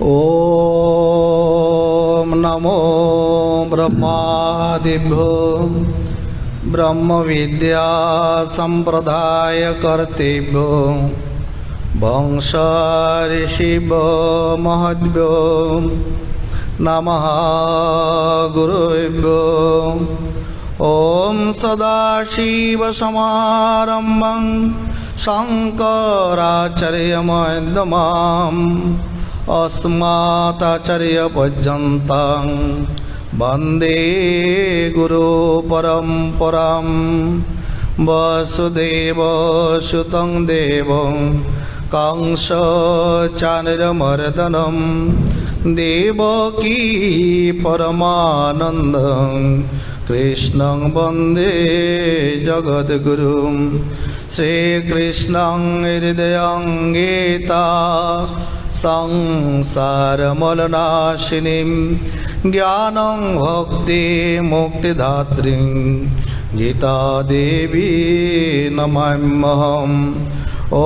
ॐ नमो ब्रह्मादिभ्यो ब्रह्मविद्या संप्रदायकर्तृभ्यो वंश ऋषिभ्यो महद्भ्यो नमः गुरुभ्यो। ॐ सदाशिवसमारम्भं शङ्कराचार्यमध्यमाम् अस्मदाचार्यपर्यन्तं वन्दे गुरुपरम्परां। वसुदेवसुतं देवं कंसचाणूरमर्दनं देवकी परमानन्दं कृष्णं वन्दे जगद्गुरुं। श्रीकृष्णं हृदयं गीता संसारमलनाशिनीं ज्ञानं भक्ति मुक्तिदात्रीं गीता देवी नमाम्यहम्। ॐ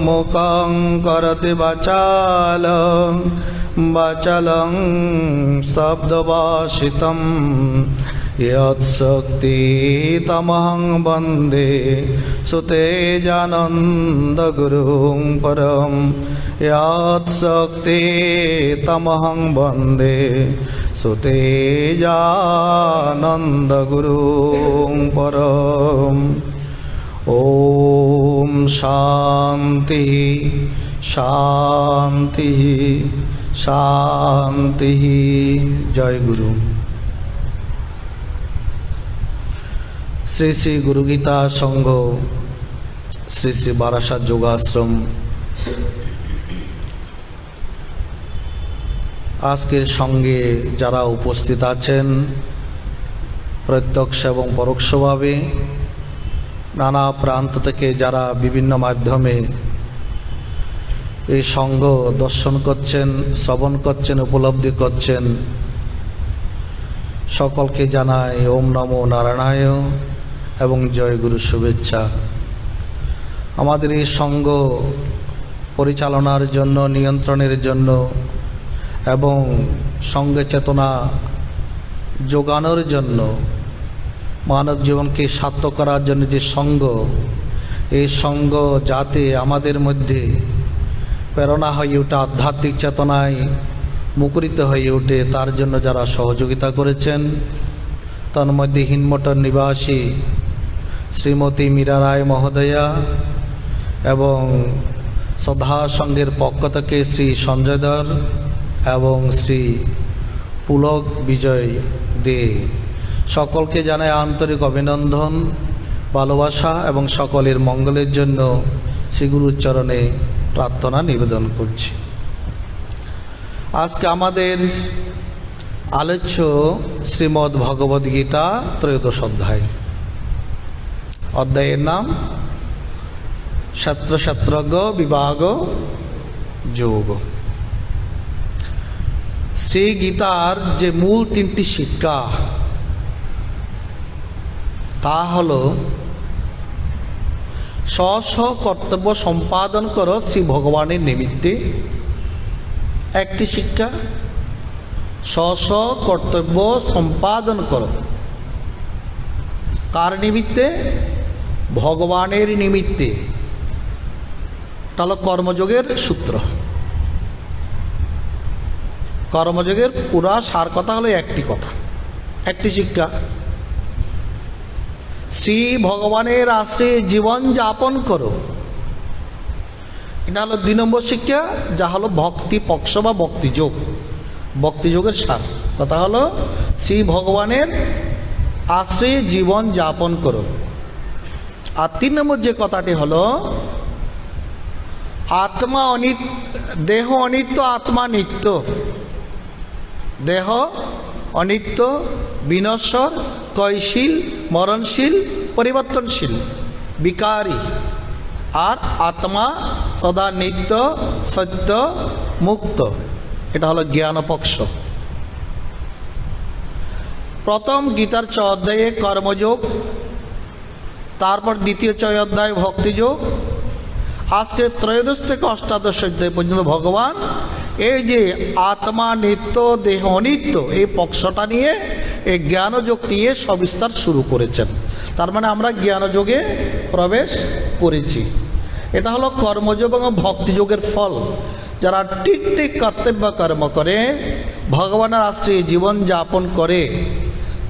मूकं करोति वाचालं वाचालं शब्दभाषितं यत्शक्तितमहं वन्दे सुतेजानन्दगुरुं परं। यत्शक्तितमहं वन्दे सुतेजानन्दगुरुं परम्। ॐ शान्ति शान्ति शान्ति। जय गुरु। শ্রী শ্রী গুরুগীতা সংঘ শ্রী শ্রী বারাসাত যোগাশ্রম আজকের সঙ্গে যারা উপস্থিত আছেন প্রত্যক্ষ এবং পরোক্ষভাবে নানা প্রান্ত থেকে যারা বিভিন্ন মাধ্যমে এই সংঘ দর্শন করছেন, শ্রবণ করছেন, উপলব্ধি করছেন, সকলকে জানাই ওম নমো নারায়ণায় এবং জয় গুরু শুভেচ্ছা। আমাদের এই সংঘ পরিচালনার জন্য, নিয়ন্ত্রণের জন্য এবং সঙ্গে চেতনা যোগানোর জন্য, মানব জীবনকে সার্থক করার জন্য যে সংঘ, এই সংঘ যাতে আমাদের মধ্যে প্রেরণা হয়ে ওঠে, আধ্যাত্মিক চেতনায় মুখরিত হয়ে ওঠে, তার জন্য যারা সহযোগিতা করেছেন, তার মধ্যে হিনমটর নিবাসী শ্রীমতী মীরা রায় মহোদয়া এবং শ্রদ্ধা সংঘের পক্ষ থেকে শ্রী সঞ্জয় ধর এবং শ্রী পুলক বিজয় দে, সকলকে জানাই আন্তরিক অভিনন্দন, ভালোবাসা এবং সকলের মঙ্গলের জন্য শ্রী গুরুর চরণে প্রার্থনা নিবেদন করছি। আজকে আমাদের আলোচ্য শ্রীমদ্ ভগবদ গীতা ত্রয়োদশ অধ্যায়। অধ্যায়ের নাম ক্ষেত্র ক্ষেত্রজ্ঞ বিভাগ যোগ। শ্রী গীতার যে মূল তিনটি শিক্ষা তা হল স্ব স্ব কর্তব্য সম্পাদন করো শ্রী ভগবানের নিমিত্তে একটি শিক্ষা, স্ব স্ব কর্তব্য সম্পাদন করো কার নিমিত্তে? ভগবানের নিমিত্তে। তাহলে কর্মযোগের সূত্র, কর্মযোগের পুরা সার কথা হলো একটি কথা, একটি শিক্ষা, শ্রী ভগবানের আশ্রয়ে জীবন যাপন করো। এটা হলো ২ নম্বর শিক্ষা, যা হলো ভক্তি পক্ষ বা ভক্তিযোগ, ভক্তিযোগের সার কথা হলো শ্রী ভগবানের আশ্রয়ে জীবন যাপন করো। আর ৩ নম্বর যে কথাটি হলো আত্মা অনিত্য, দেহ অনিত্য, আত্মা নিত্য। দেহ অনিত্য, বিনশ্বর, ক্ষয়শীল, মরণশীল, পরিবর্তনশীল, বিকারী। আর আত্মা সদা নিত্য, সত্য, মুক্ত। এটা হলো জ্ঞানপক্ষ। প্রথম গীতার ৬ অধ্যায়ে কর্মযোগ, তারপর দ্বিতীয় ৬ অধ্যায় ভক্তিযোগ, আজকে ত্রয়োদশ থেকে অষ্টাদশ অধ্যায় পর্যন্ত ভগবান এই যে আত্মা নিত্য দেহ অনিত্য এই পক্ষটা নিয়ে এই জ্ঞানযোগ নিয়ে সবিস্তার শুরু করেছেন। তার মানে আমরা জ্ঞানযোগে প্রবেশ করেছি। এটা হলো কর্মযোগ এবং ভক্তিযোগের ফল। যারা ঠিক ঠিক কর্তব্য কর্ম করে, ভগবানের আশ্রয়ে জীবন যাপন করে,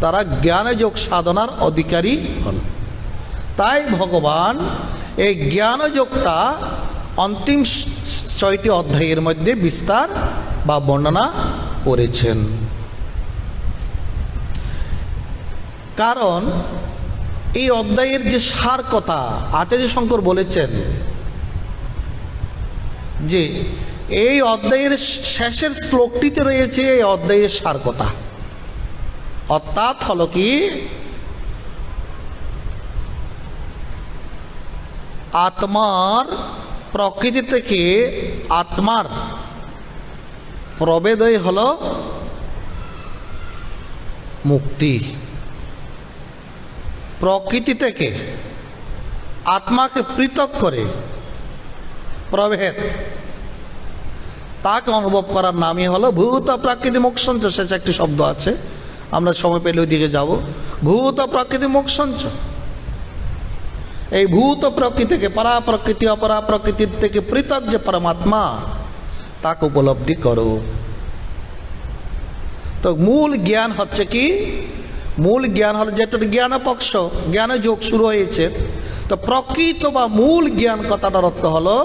তারা জ্ঞানযোগ সাধনার অধিকারী হন। তাই ভগবান এই জ্ঞানযোগটা অন্তিম 6টি অধ্যায়ের মধ্যে বিস্তার বা বর্ণনা করেছেন। কারণ এই অধ্যায়ের যে সার কথা আচার্য শঙ্কর বলেছেন যে এই অধ্যায়ের শেষের শ্লোকটিতে রয়েছে এই অধ্যায়ের সার কথা। অর্থাৎ হলো কি, আত্মার প্রকৃতি থেকে আত্মার প্রভেদই হলো মুক্তি। প্রকৃতি থেকে আত্মাকে পৃথক করে প্রভেদ, তাকে অনুভব করার নামই হলো ভূত প্রাকৃতি মোক্ষঞ্চ। শেষে একটি শব্দ আছে, আমরা সময় পেলে ওই দিকে যাব। ভূত প্রকৃতি মোক্ষঞ্চ। এই ভূত প্রকৃতি থেকে পরা প্রকৃতি অপরা প্রকৃতির থেকে পৃথক যে পরমাত্মা, তাকে উপলব্ধি করো। তো মূল জ্ঞান হচ্ছে কি, মূল জ্ঞান হলো যেটা জ্ঞান পক্ষ, জ্ঞান যোগ শুরু হয়েছে। তো প্রকৃত বা মূল জ্ঞান কথাটার অর্থ হলো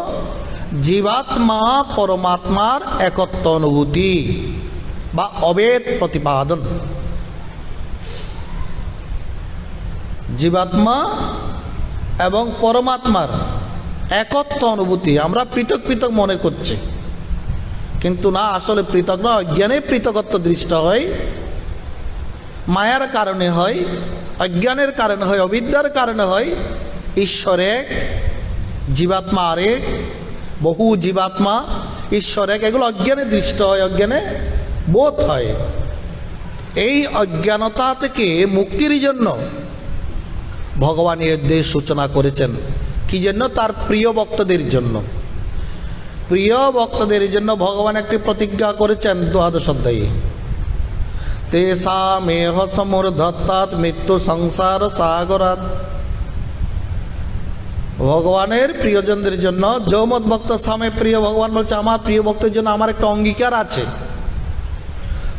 জীবাত্মা পরমাত্মার একত্ব অনুভূতি বা অভেদ প্রতিপাদন। জীবাত্মা এবং পরমাত্মার একত্ব অনুভূতি। আমরা পৃথক পৃথক মনে করছি, কিন্তু না, আসলে পৃথক না। অজ্ঞানে পৃথকত্ব দৃষ্ট হয়, মায়ার কারণে হয়, অজ্ঞানের কারণে হয়, অবিদ্যার কারণে হয়। ঈশ্বর এক, জীবাত্মা আরেক, বহু জীবাত্মা, ঈশ্বর এক, এগুলো অজ্ঞানে দৃষ্ট হয়, অজ্ঞানে বোধ হয়। এই অজ্ঞানতা থেকে মুক্তির জন্য ভগবান এই অধ্যায়ের সূচনা করেছেন। কি জন্য? তার প্রিয় ভক্তদের জন্য। প্রিয় ভক্তদের জন্য ভগবান একটি প্রতিজ্ঞা করেছেন 12 অধ্যায়ে। তেষামেহ সমুর্ধত্তাৎ মৃত্যু সংসার সাগরাৎ। ভগবানের প্রিয়জনদের জন্য, যৌমত ভক্ত স্বামী প্রিয় ভগবান বলছে, আমার প্রিয় ভক্তের জন্য আমার একটা অঙ্গীকার আছে।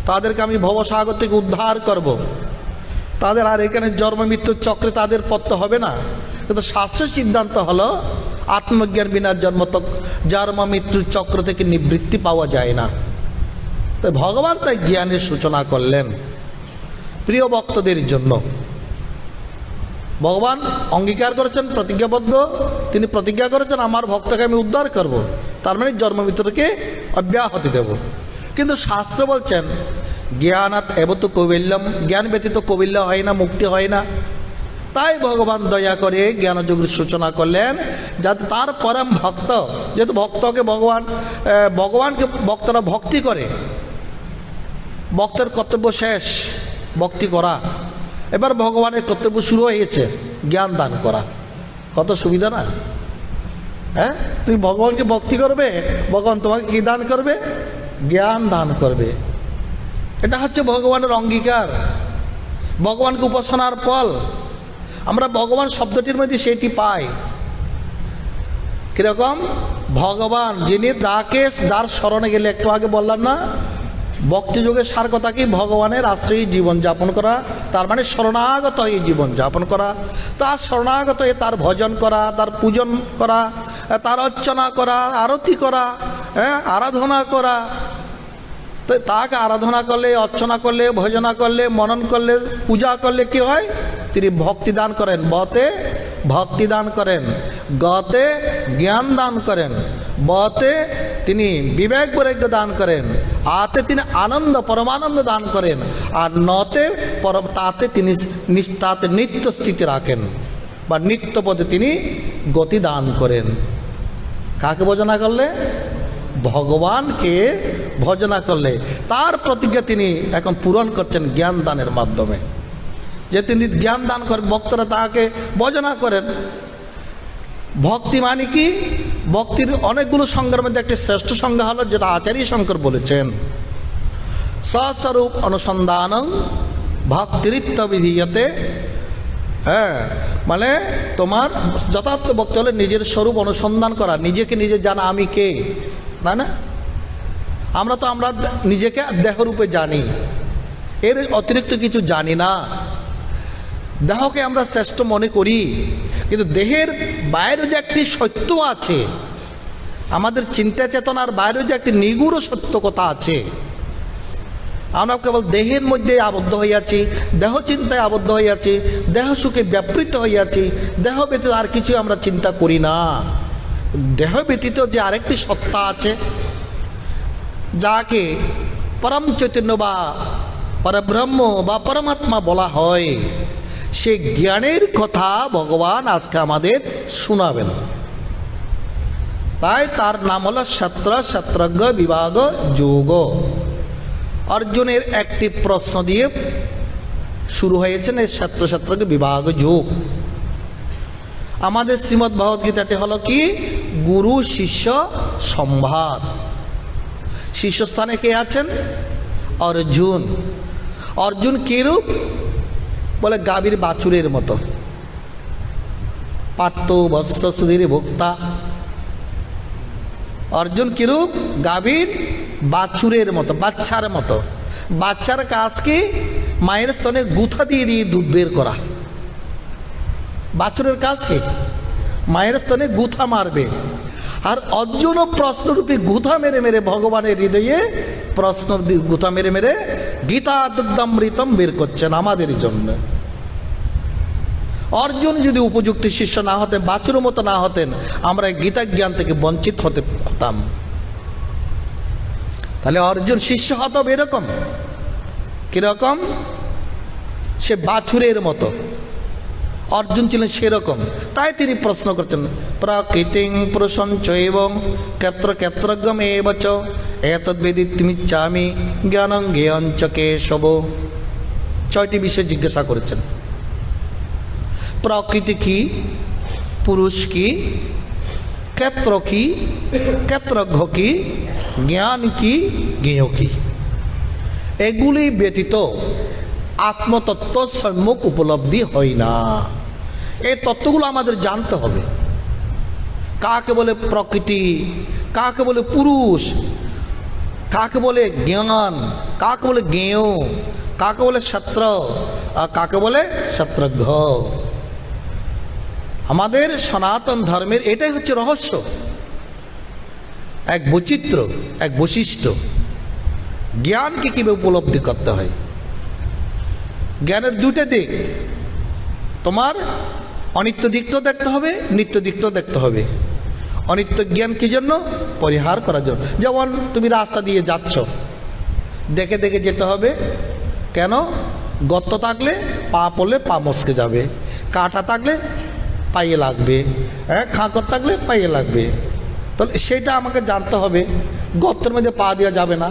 তাদেরকে আমি ভবসাগর থেকে উদ্ধার করব। তাদের আর এখানে জন্ম মৃত্যুর চক্রে তাদের পড়তে হবে না। কিন্তু শাস্ত্রের সিদ্ধান্ত হলো আত্মজ্ঞান বিনা জন্ম মৃত্যুর চক্র থেকে নিবৃত্তি পাওয়া যায় না। তাই ভগবান তাই জ্ঞানের সূচনা করলেন প্রিয় ভক্তদের জন্য। ভগবান অঙ্গীকার করেছেন, প্রতিজ্ঞাবদ্ধ, তিনি প্রতিজ্ঞা করেছেন আমার ভক্তকে আমি উদ্ধার করব, তার মানে জন্ম মৃত্যু থেকে অব্যাহতি দেব। কিন্তু শাস্ত্র বলছেন জ্ঞানাৎ এবত কৌবিল্যম, জ্ঞান ব্যতীত কৌবিল্য হয় না, মুক্তি হয় না। তাই ভগবান দয়া করে জ্ঞানযোগের সূচনা করলেন, যাতে তার পরম ভক্ত, যেহেতু ভক্তকে ভগবানকে ভক্তরা ভক্তি করে, ভক্তের কর্তব্য শেষ ভক্তি করা, এবার ভগবানের কর্তব্য শুরু হয়েছে জ্ঞান দান করা। কত সুবিধা না? হ্যাঁ, তুমি ভগবানকে ভক্তি করবে, ভগবান তোমাকে কি দান করবে? জ্ঞান দান করবে। এটা হচ্ছে ভগবানের অঙ্গীকার, ভগবানকে উপাসনার ফল। আমরা ভগবান শব্দটির মধ্যে সেটি পাই। কিরকম? ভগবান যিনি, যার স্মরণে গেলে, একটু আগে বললাম না, ভক্তিযোগের সার কথা কি? ভগবানের আশ্রয়ে জীবন যাপন করা, তার মানে শরণাগত হয়ে জীবন যাপন করা। তার শরণাগত হয়ে তার ভজন করা, তার পূজন করা, তার অর্চনা করা, আরতি করা, হ্যাঁ, আরাধনা করা। তো তাকে আরাধনা করলে, অর্চনা করলে, ভজনা করলে, মনন করলে, পূজা করলে কি হয়? তিনি ভক্তি দান করেন। বতে ভক্তি দান করেন, গতে জ্ঞান দান করেন, বতে তিনি বিবেক বৈরাগ্য দান করেন, আতে তিনি আনন্দ পরমানন্দ দান করেন, আর নতে তাতে তিনি তাতে নিত্য স্থিতি রাখেন বা নিত্যপদে তিনি গতি দান করেন। কাকে ভজনা করলে? ভগবানকে ভজনা করলে। তার প্রতিজ্ঞা তিনি এখন পূরণ করছেন জ্ঞান দানের মাধ্যমে। যে তিনি জ্ঞান দান করেন, ভক্তরা তাকে ভজনা করেন। ভক্তি মানে কি? ভক্তির অনেকগুলো সংজ্ঞার মধ্যে একটি শ্রেষ্ঠ সংজ্ঞা হলো যেটা আচার্য শঙ্কর বলেছেন, স্বস্বরূপ অনুসন্ধানং ভক্তিরিত্ব বিধীয়তে। হ্যাঁ, মানে তোমার যথার্থ ভক্তি হলে নিজের স্বরূপ অনুসন্ধান করা, নিজেকে নিজে জানা আমি কে, তাই না? আমরা নিজেকে দেহরূপে জানি, এর অতিরিক্ত কিছু জানি না। দেহকে আমরা শ্রেষ্ঠ মনে করি, কিন্তু দেহের বাইরে যে একটি সত্য আছে, আমাদের চিন্তা চেতনার বাইরে যে একটি নিগুড় সত্য কথা আছে, আমরা কেবল দেহের মধ্যে আবদ্ধ হইয়াছি, দেহ চিন্তায় আবদ্ধ হইয়াছি, দেহ সুখে ব্যাপৃত হইয়াছি, দেহ ব্যতীত আর কিছু আমরা চিন্তা করি না। দেহ ব্যতীত যে আরেকটি সত্তা আছে, যাকে পরম চৈতন্য বা পরব্রহ্ম বা পরমাত্মা বলা হয়, সে জ্ঞানের কথা ভগবান আজকে আমাদের শোনাবেন। তাই তার নাম হলো সত্রজ্ঞ বিভাগ যোগ। অর্জুনের একটি প্রশ্ন দিয়ে শুরু হয়েছেন এই সত্রজ্ঞ বিভাগ যোগ। আমাদের শ্রীমদ্ ভগবদ্গীতাটি হলো কি গুরু শিষ্য সংবাদ। শীর্ষস্থানে কে আছেন? অর্জুন। অর্জুন কিরূপ? বলে গাভীর বাছুরের মতো। পার্থ বৎস সুধীর ভোক্তা। অর্জুন কিরূপ? গাভীর বাছুরের মতো, বাচ্চার মতো। বাচ্চার কাজ কি? মায়ের স্তনে গুথা দিয়ে দিয়ে দুধ বের করা। বাছুরের কাজ কি? মায়ের স্তনে গুথা মারবে। আর অর্জুনও প্রশ্নরূপী গুথা মেরে মেরে ভগবানের হৃদয়ে প্রশ্ন গুথা মেরে মেরে গীতা দুগ্ধামৃতম বের করছেন আমাদের জন্য। অর্জুন যদি উপযুক্ত শিষ্য না হতেন, বাছুরের মতো না হতেন, আমরা গীতা জ্ঞান থেকে বঞ্চিত হতাম। তাহলে অর্জুন শিষ্য হতো এরকম, কিরকম? সে বাছুরের মতো। অর্জুন ছিলেন সেরকম। তাই তিনি প্রশ্ন করছেন, প্রকৃতিং পুরুষং চৈবং ক্ষেত্র ক্ষেত্রজ্ঞম এবচ এতদ্বেদিতুমিচ্ছামি জ্ঞানং জ্ঞেয়ঞ্চ কেশব। 6টি বিষয় জিজ্ঞাসা করেছেন। প্রকৃতি কি, পুরুষ কি, ক্ষেত্র কি, ক্ষেত্রজ্ঞ কি, জ্ঞান কি, জ্ঞেয় কি। এগুলি ব্যতীত আত্মতত্ত্ব সম্যক উপলব্ধি হয় না। এই তত্ত্বগুলো আমাদের জানতে হবে। কাকে বলে প্রকৃতি, কাকে বলে পুরুষ, কাকে বলে জ্ঞান, কাকে বলে জ্ঞেয়, কাকে বলে ক্ষেত্র, আর কাকে বলে ক্ষেত্রজ্ঞ। আমাদের সনাতন ধর্মের এটাই হচ্ছে রহস্য, এক বৈচিত্র্য, এক বৈশিষ্ট্য। জ্ঞানকে কীভাবে উপলব্ধি করতে হয়। জ্ঞানের দুটো দিক, তোমার অনিত্য দিকটাও দেখতে হবে, নিত্য দিকটাও দেখতে হবে। অনিত্য জ্ঞান কী জন্য? পরিহার করার জন্য। যেমন তুমি রাস্তা দিয়ে যাচ্ছ, দেখে দেখে যেতে হবে। কেন? গর্ত থাকলে পা পড়লে পা মস্কে যাবে, কাঁটা থাকলে পায়ে লাগবে, খাঁকর থাকলে পায়ে লাগবে। তাহলে সেটা আমাকে জানতে হবে। গর্তের মধ্যে পা দেওয়া যাবে না,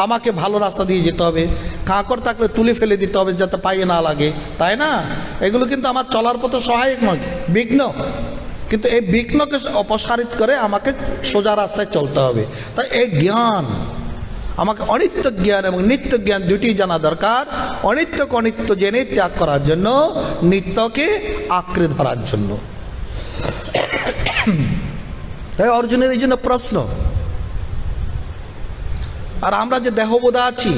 আমাকে ভালো রাস্তা দিয়ে যেতে হবে। কাঁকড় থাকলে তুলে ফেলে দিতে হবে যাতে পায়ে না লাগে, তাই না? এগুলো কিন্তু আমার চলার পথে সহায়ক নয়, বিঘ্ন। কিন্তু এই বিঘ্নকে অপসারিত করে আমাকে সোজা রাস্তায় চলতে হবে। তাই এই জ্ঞান, আমাকে অনিত্য জ্ঞান এবং নিত্য জ্ঞান দুটি জানা দরকার। অনিত্যকে অনিত্য জেনে ত্যাগ করার জন্য, নিত্যকে আঁকড়ে ধরার জন্য। তাই অর্জুনের এই জন্য প্রশ্ন। আর আমরা যে দেহবোধা আছি,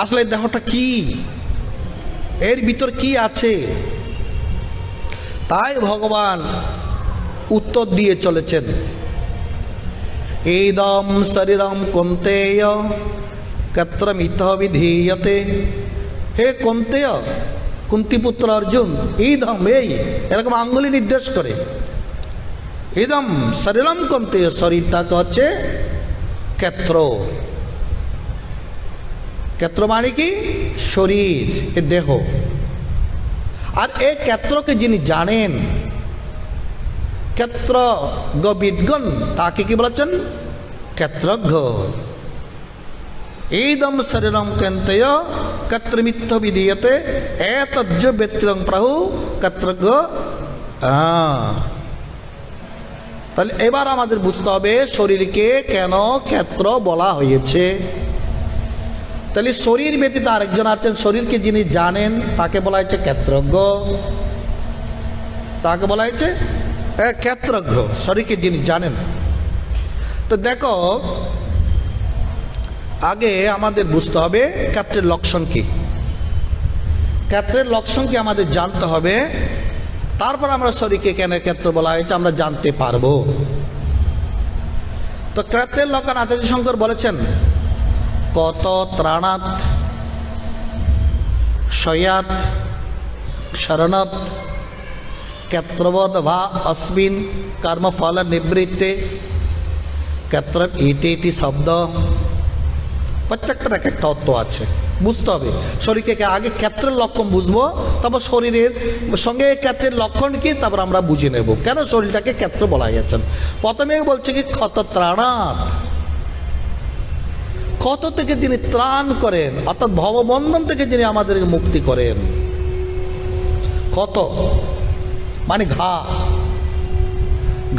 আসলে দেহটা কি, এর ভিতর কি আছে? তাই ভগবান উত্তর দিয়ে চলেছেন, ইদম শরীরম কৌন্তেয় কত্রমিত বিধীয়তে। হে কৌন্তেয়, কুন্তিপুত্র অর্জুন, ইদম, এই এরকম আঙ্গুলি নির্দেশ করে, ইদম শরীরম কৌন্তেয়, শরীরটাকে হচ্ছে ক্ষেত্র। ক্ষেত্র মানে কি? শরীর, এ দেহ। আর এই ক্ষেত্রকে যিনি জানেন, ক্ষেত্রজ্ঞ বিদ্গণ, তাকে কি বলেছেন? ক্ষেত্রজ্ঞ। এইদম শরীরম কৌন্তেয় ক্ষেত্রমিত্য বিধীয়তে এতজ্জ ব্যক্তিরং প্রাহু ক্ষেত্রজ্ঞ। তাহলে এবার আমাদের বুঝতে হবে শরীরকে কেন ক্ষেত্র বলা হয়েছে। তাহলে শরীর ব্যতীত আরেকজন আছেন, শরীরকে যিনি জানেন তাকে বলা হয়েছে ক্ষেত্রজ্ঞ। তাকে বলা হয়েছে ক্ষেত্রজ্ঞ, শরীরকে যিনি জানেন। তো দেখো, আগে আমাদের বুঝতে হবে ক্ষেত্রের লক্ষণ কি। ক্ষেত্রের লক্ষণ কি আমাদের জানতে হবে, তারপর আমরা শরীরকে কেন ক্ষেত্র বলা হয়েছে আমরা জানতে পারবো। তো ক্ষেত্রের লক্ষণ আচার্য শঙ্কর বলেছেন, কত ত্রাণাৎ শয়াত শরণত ক্ষেত্রবৎ ভা অস্মিন কর্মফল নিবৃত্তে ক্ষেত্র ইতি শব্দ। প্রত্যেকটার এক একটা অর্থ আছে, বুঝতে হবে। শরীরকে আগে ক্ষেত্রের লক্ষণ বুঝবো, তারপর শরীরের সঙ্গে ক্ষেত্রের লক্ষণ কি, তারপর আমরা বুঝে নেব কেন শরীরটাকে ক্ষেত্র বলা হয়েছেন। প্রথমে বলছে কি ক্ষত ত্রাণাৎ, ক্ষত থেকে যিনি ত্রাণ করেন, অর্থাৎ ভববন্ধন থেকে যিনি আমাদেরকে মুক্তি করেন। ক্ষত মানে ঘা,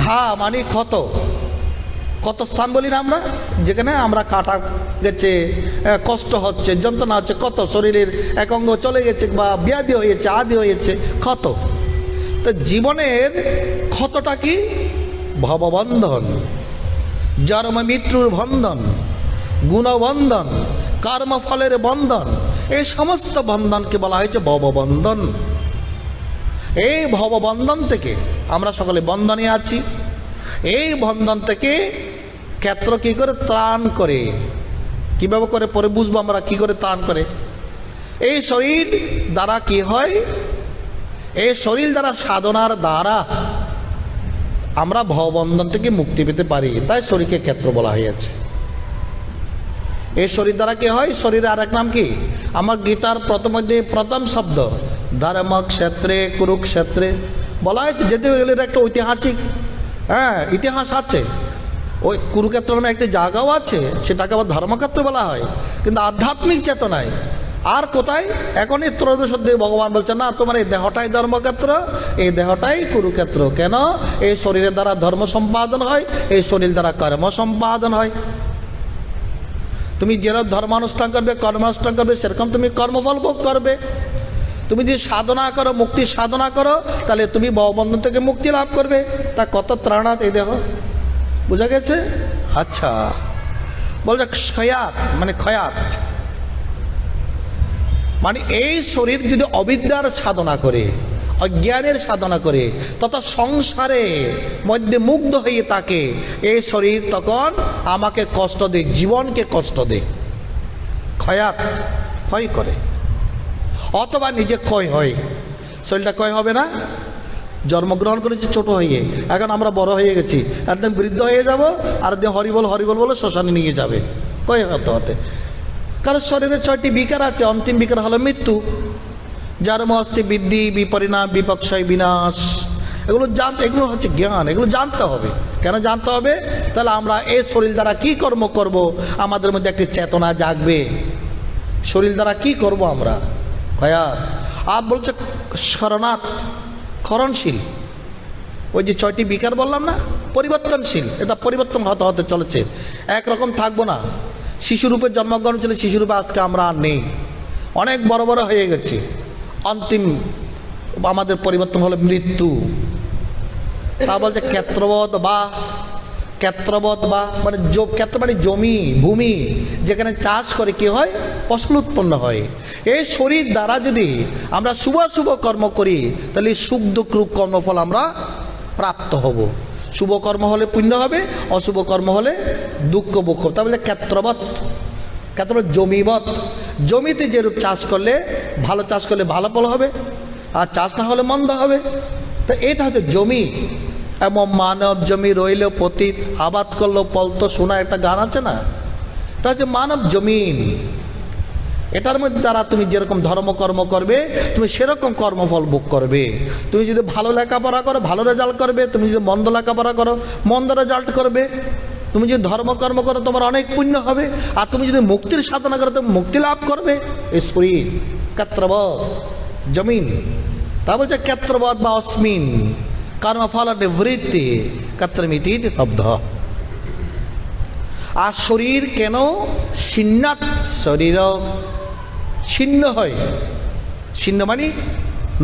ঘা মানে ক্ষত। কত স্থান বলি না আমরা, যেখানে আমরা কাটা গেছে, কষ্ট হচ্ছে, যন্ত্রণা হচ্ছে, কত শরীরের এক অঙ্গ চলে গেছে বা ব্যাধি হয়েছে, আদি হয়েছে, ক্ষত। তো জীবনের ক্ষতটা কি? ভববন্ধন, জন্ম মৃত্যুর বন্ধন, গুণবন্ধন, কর্মফলের বন্ধন, এই সমস্ত বন্ধনকে বলা হয়েছে ভববন্ধন। এই ভববন্ধন থেকে আমরা সকলে বন্ধনে আছি। এই বন্ধন থেকে ক্ষেত্র কি করে ত্রাণ করে, কিভাবে করে পরে বুঝবো আমরা কি করে ত্রাণ করে। এই শরীর দ্বারা কি হয়, এই শরীর দ্বারা সাধনার দ্বারা আমরা ভববন্ধন থেকে মুক্তি পেতে পারি, তাই শরীরকে ক্ষেত্র বলা হয়েছে। এই শরীর দ্বারা কি হয়, শরীরের আর এক নাম কি, আমার গীতার প্রথম শব্দ ধর্মক্ষেত্রে কুরুক্ষেত্রে বলা হয়েছে। যেতে গেলে একটা ঐতিহাসিক ইতিহাস আছে, ওই কুরুক্ষেত্র নামে একটি জায়গাও আছে, সেটাকে আবার ধর্মক্ষেত্র বলা হয়। কিন্তু আধ্যাত্মিক চেতনায় আর কোথায়, এখনই ত্রয়োদশ অধ্যায়ে ভগবান বলছেন না, তোমার এই দেহটাই ধর্মক্ষেত্র, এই দেহটাই কুরুক্ষেত্র। কেন? এই শরীরের দ্বারা ধর্ম সম্পাদন হয়, এই শরীর দ্বারা কর্ম সম্পাদন হয়। তুমি যেরকম ধর্মানুষ্ঠান করবে, কর্মানুষ্ঠান করবে, সেরকম তুমি কর্মফল ভোগ করবে। তুমি যদি সাধনা করো, মুক্তির সাধনা করো, তাহলে তুমি ভববন্ধন থেকে মুক্তি লাভ করবে। তা কত ত্রাণাৎ এই দেহ, বুঝা গেছে? আচ্ছা, বলছে ক্ষয়াত মানে ক্ষয়াত, মানে এই শরীর যদি অবিদ্যার সাধনা করে, অজ্ঞানের সাধনা করে, তথা সংসারে মধ্যে মুগ্ধ হয়ে থাকে, এই শরীর তখন আমাকে কষ্ট দেয়, জীবনকে কষ্ট দেয়। ক্ষয়াত, ক্ষয় করে, অথবা নিজে ক্ষয় হয়। শরীরটা ক্ষয় হবে না? জন্মগ্রহণ করেছি ছোট হয়ে, এখন আমরা বড় হয়ে গেছি, একদম বৃদ্ধ হয়ে যাব, আর একদিন হরিবল হরিবল বলে শ্মশানে নিয়ে যাবে ক্ষয় হতে হতে। কারণ শরীরে 6টি বিকার আছে, অন্তিম বিকার হলো মৃত্যু। জন্ম অস্তি বৃদ্ধি বিপরিণাম বিপক্ষয় বিনাশ, এগুলো হচ্ছে জ্ঞান, এগুলো জানতে হবে। কেন জানতে হবে? তাহলে আমরা এই শরীর দ্বারা কি কর্ম করব, আমাদের মধ্যে একটি চেতনা জাগবে। শরীর দ্বারা কি করব আমরা, ক্ষয়াত। আর বলছে শরণাৎ, ক্ষরণশীল। ওই যে 6টি বিকার বললাম না, পরিবর্তনশীল, এটা পরিবর্তন হতে হতে চলেছে, একরকম থাকবো না। শিশুরূপে জন্মগ্রহণ ছিল, শিশুরূপে আজকে আমরা আর নেই, অনেক বড় বড় হয়ে গেছি। অন্তিম আমাদের পরিবর্তন হলো মৃত্যু। তা বলছে ক্ষেত্রবৎ বা, ক্ষেত্রবৎ বা মানে ক্ষেত্র মানে জমি, ভূমি, যেখানে চাষ করে কি হয়, ফসল উৎপন্ন হয়। এই শরীর দ্বারা যদি আমরা শুভ শুভ কর্ম করি, তাহলে সুখ দুঃখ রূপ কর্মফল আমরা প্রাপ্ত হব। শুভ কর্ম হলে পুণ্য হবে, অশুভ কর্ম হলে দুঃখ ভোগ হবে। তাহলে ক্ষেত্রবৎ, ক্ষেত্র জমিবৎ, জমিতে যেরূপ চাষ করলে, ভালো চাষ করলে ভালো ফল হবে, আর চাষ না হলে মন্দ হবে। তো এটা হচ্ছে জমি। এবং মানব জমি রইল পতিত, আবাদ করলো পলত, শোনা একটা গান আছে না, এটা হচ্ছে মানব জমিন। এটার মধ্যে দ্বারা তুমি যেরকম ধর্মকর্ম করবে, তুমি সেরকম কর্মফল ভোগ করবে। তুমি যদি ভালো লেখাপড়া করো, ভালো রেজাল্ট করবে। তুমি যদি মন্দ লেখাপড়া করো, মন্দ রেজাল্ট করবে। তুমি যদি ধর্মকর্ম করো, তোমার অনেক পুণ্য হবে। আর তুমি যদি মুক্তির সাধনা করো, তুমি মুক্তি লাভ করবে। এই শরীর ক্ষেত্রবৎ, জমিন। তা বলছে ক্ষেত্রবৎ বা অস্মিন কর্মফল নিবৃত্তি কর্তৃমিতি শব্দ। আর শরীর কেন ছিন্নাত, শরীর ছিন্ন হয়, ছিন্ন মানে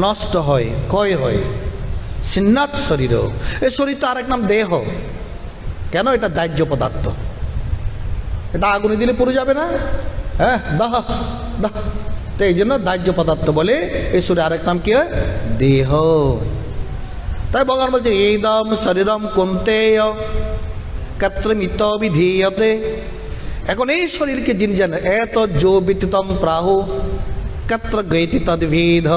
নষ্ট হয়, ক্ষয় হয়, ছিন্নাত শরীর। এই শরীর তো আরেক নাম দেহ। কেন? এটা দাহ্য পদার্থ, এটা আগুনে দিলে পুড়ে যাবে না? হ্যাঁ, দাহ দাহ। তো এই জন্য দাহ্য পদার্থ বলে এই শরীর আরেক নাম কি হয়? দেহ। তাই ভগবান বলছে এইদম শরীরম কুন্তেয় কর্তৃমিত বিধীয়তে। এখন এই শরীরকে যিনি জানেন, এত যো বিততম প্রাহু কর্তৃ গতি তদ্ভিধ।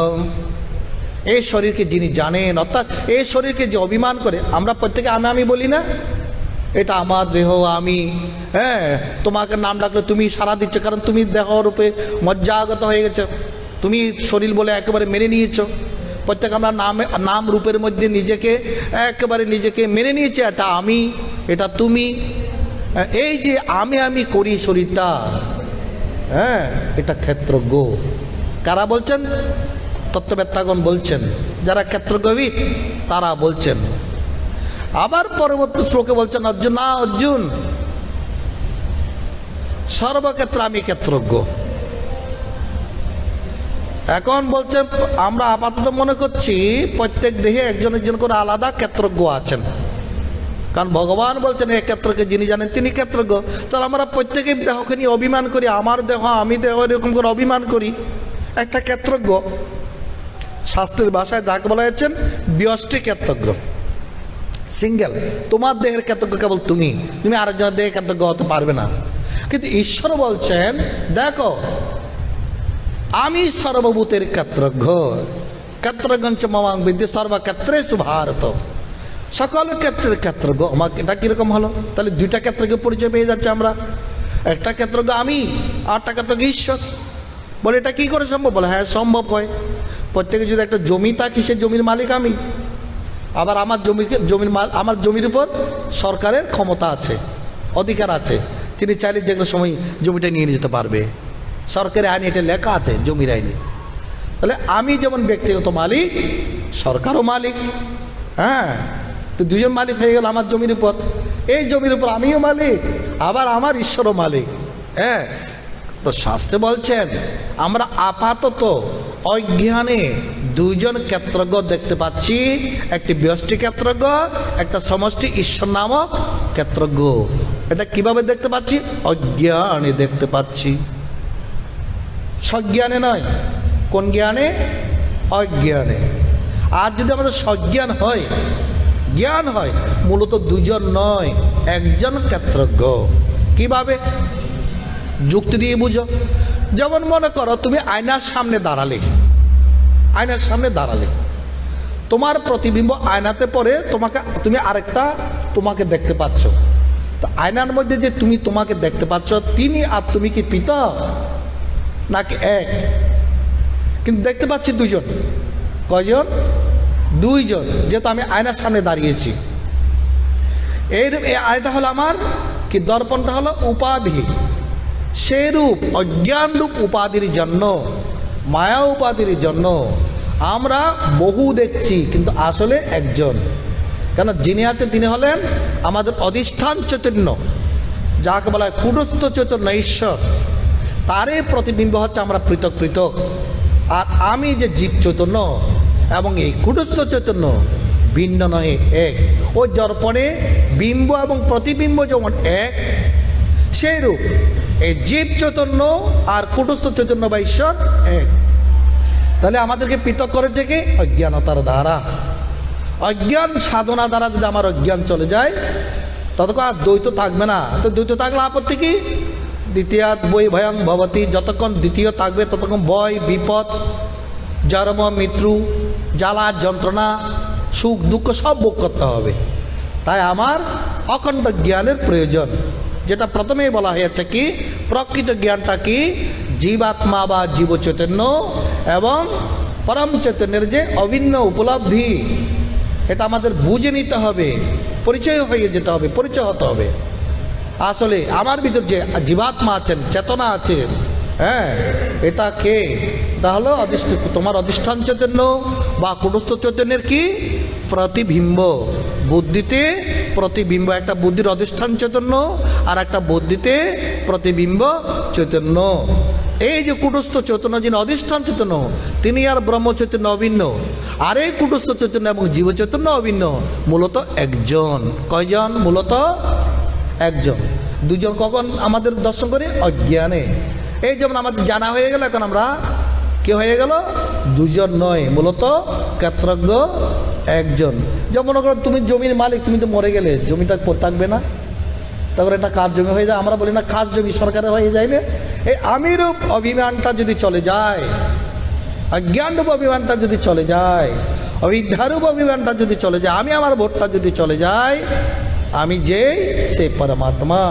এই শরীরকে যিনি জানেন, অর্থাৎ এই শরীরকে যে অভিমান করে, আমরা প্রত্যেকে আমি আমি বলি না, এটা আমার দেহ, আমি। হ্যাঁ, তোমাকে নাম ডাকলে তুমি সাড়া দিচ্ছ, কারণ তুমি দেহ রূপে মজ্জাগত হয়ে গেছে, তুমি শরীর বলে একেবারে মেনে নিয়েছো। প্রত্যেক আমরা নাম রূপের মধ্যে নিজেকে একেবারে নিজেকে মেনে নিয়েছে, এটা আমি, এটা তুমি। এই যে আমি করি শরীরটা, হ্যাঁ, এটা ক্ষেত্রজ্ঞ। কারা বলছেন? তত্ত্ববেত্তাগণ বলছেন, যারা ক্ষেত্রজ্ঞবিদ তারা বলছেন। আবার পরবর্তী শ্লোকে বলছেন অর্জুন, না অর্জুন, সর্বক্ষেত্রে আমি ক্ষেত্রজ্ঞ। এখন বলছে আমরা আপাতত মনে করছি প্রত্যেক দেহে একজন একজন করে আলাদা ক্ষেত্রজ্ঞ আছেন, কারণ ভগবান বলছেন এই ক্ষেত্রকে যিনি জানেন তিনি ক্ষেত্রজ্ঞ। তাহলে আমরা প্রত্যেকেই দেহকে নিয়ে অভিমান করি, আমার দেহ, আমি দেহ, এরকম করে অভিমান করি। একটা ক্ষেত্রজ্ঞ, শাস্ত্রের ভাষায় যাকে বলা হয়েছেন ব্যষ্টি ক্ষেত্রজ্ঞ, সিঙ্গেল। তোমার দেহের ক্ষেত্রজ্ঞ কেবল তুমি, তুমি আরেকজনের দেহের ক্ষেত্রজ্ঞ হতে পারবে না। কিন্তু ঈশ্বর বলছেন দেখো আমি সর্বভূতের ক্ষেত্রজ্ঞ, ক্ষেত্রজ্ঞঞ্চ মমাং বিদ্যে সর্বক্ষেত্রেষু ভারত। সকল ক্ষেত্রের ক্ষেত্রজ্ঞ। আমাকে এটা কীরকম হলো? তাহলে দুইটা ক্ষেত্রজ্ঞ পরিচয় পেয়ে যাচ্ছে আমরা। একটা ক্ষেত্রজ্ঞ আমি, আরটা ক্ষেত্রজ্ঞ ঈশ্বর। বলে এটা কী করে সম্ভব? বলে হ্যাঁ সম্ভব হয়। প্রত্যেকে যদি একটা জমি থাকি, সে জমির মালিক আমি। আবার আমার আমার জমির উপর সরকারের ক্ষমতা আছে, অধিকার আছে, তিনি চাইলে যে কোনো সময় জমিটা নিয়ে যেতে পারবে। সরকারি আইনে এটা লেখা আছে, জমির আইনে। তাহলে আমি যেমন ব্যক্তিগত মালিক, সরকারও মালিক। হ্যাঁ, তো দুজন মালিক হয়ে গেল আমার জমির উপর। এই জমির উপর আমিও মালিক, আবার আমার ঈশ্বরও মালিক। হ্যাঁ, তো শাস্ত্রে বলছেন আমরা আপাতত অজ্ঞানে দুইজন ক্ষেত্রজ্ঞ দেখতে পাচ্ছি, একটি ব্যষ্টি ক্ষেত্রজ্ঞ, একটা সমষ্টি ঈশ্বর নামক ক্ষেত্রজ্ঞ। এটা কিভাবে দেখতে পাচ্ছি? অজ্ঞানে দেখতে পাচ্ছি, সজ্ঞানে নয়। কোন জ্ঞানে? অজ্ঞানে। আর যদি আমাদের সজ্ঞান হয়, জ্ঞান হয়, মূলত দুজন নয়, একজন ক্ষেত্রজ্ঞ। কিভাবে? যুক্তি দিয়ে বুঝো। যেমন মনে করো তুমি আয়নার সামনে দাঁড়ালে, আয়নার সামনে দাঁড়ালে, তোমার প্রতিবিম্ব আয়নাতে পড়ে, তুমি আরেকটা তোমাকে দেখতে পাচ্ছ। তো আয়নার মধ্যে যে তুমি তোমাকে দেখতে পাচ্ছ, তিনি আর তুমি কি পৃথক নাকি এক? কিন্তু দেখতে পাচ্ছি দুজন। কয়জন? দুইজন, যেহেতু আমি আয়নার সামনে দাঁড়িয়েছি। এই আয়টা হলো আমার কি, দর্পণটা হলো উপাধি। সেই রূপ অজ্ঞান রূপ উপাধির জন্য, মায়া উপাধির জন্য আমরা বহু দেখছি, কিন্তু আসলে একজন। কেন? যিনি আছেন তিনি হলেন আমাদের অধিষ্ঠান চৈতন্য, যাকে বলা হয় কুটস্থ চৈতন্য ঈশ্বর। তারই প্রতিবিম্ব হচ্ছে আমরা পৃথক পৃথক। আর আমি যে জীব চৈতন্য এবং এই কুটস্থ চৈতন্য ভিন্ন নয়, এক। ওই দর্পণে বিম্ব এবং প্রতিবিম্ব যেমন এক, সেই রূপ এই জীব চৈতন্য আর কুটস্থ চৈতন্য বা ঈশ্বর এক। তাহলে আমাদেরকে পৃথক করেছে কি? অজ্ঞানতার দ্বারা। অজ্ঞান সাধনা দ্বারা যদি আমার অজ্ঞান চলে যায়, ততক্ষণ আর দ্বৈত থাকবে না। তো দ্বৈত থাকলে আপত্তি কি? দ্বিতীয়াৎ বৈ ভয়ং ভবতি। যতক্ষণ দ্বিতীয় থাকবে ততক্ষণ ভয়, বিপদ, জন্ম, মৃত্যু, জ্বালা, যন্ত্রণা, সুখ, দুঃখ সব ভোগ করতে হবে। তাই আমার অখণ্ড জ্ঞানের প্রয়োজন। যেটা প্রথমেই বলা হয়েছে কি, প্রকৃত জ্ঞানটা কি? জীবাত্মা বা জীব চৈতন্য এবং পরম চৈতন্যের যে অভিন্ন উপলব্ধি, এটা আমাদের বুঝে নিতে হবে, পরিচয় হয়ে যেতে হবে, পরিচয় হতে হবে। আসলে আমার ভিতর যে জীবাত্মা আছেন, চেতনা আছেন, হ্যাঁ, এটা কে? এটা হলো তোমার অধিষ্ঠান চৈতন্য বা কুটস্থ চৈতন্যের কি প্রতিবিম্ব, বুদ্ধিতে প্রতিবিম্ব, একটা বুদ্ধির অধিষ্ঠান চৈতন্য আর একটা বুদ্ধিতে প্রতিবিম্ব চৈতন্য। এই যে কুটস্থ চৈতন্য যিনি অধিষ্ঠান চৈতন্য, তিনি আর ব্রহ্ম চৈতন্য অভিন্ন, আর এই কুটস্থ চৈতন্য এবং জীব চৈতন্য অভিন্ন, মূলত একজন। কয়জন? মূলত একজন। দুজন কখন আমাদের দর্শন করি? অজ্ঞানে। এই যেমন আমাদের জানা হয়ে গেল, এখন আমরা কি হয়ে গেল? দুজন নয়, মূলত ক্ষেত্রজ্ঞ একজন। যেমন মনে করো তুমি জমির মালিক, তুমি তো মরে গেলে জমিটা থাকবে না, তখন এটা কার জমি হয়ে যায়? আমরা বলি না খাস জমি সরকারের হয়ে যায় না? এই আমিরূপ অভিমানটা যদি চলে যায়, অজ্ঞানরূপ অভিমানটা যদি চলে যায়, অবিদ্যারূপ অভিমানটা যদি চলে যায়, আমি আমার ভোটটা যদি চলে যায়, আমি যেই সে পরমাত্মা।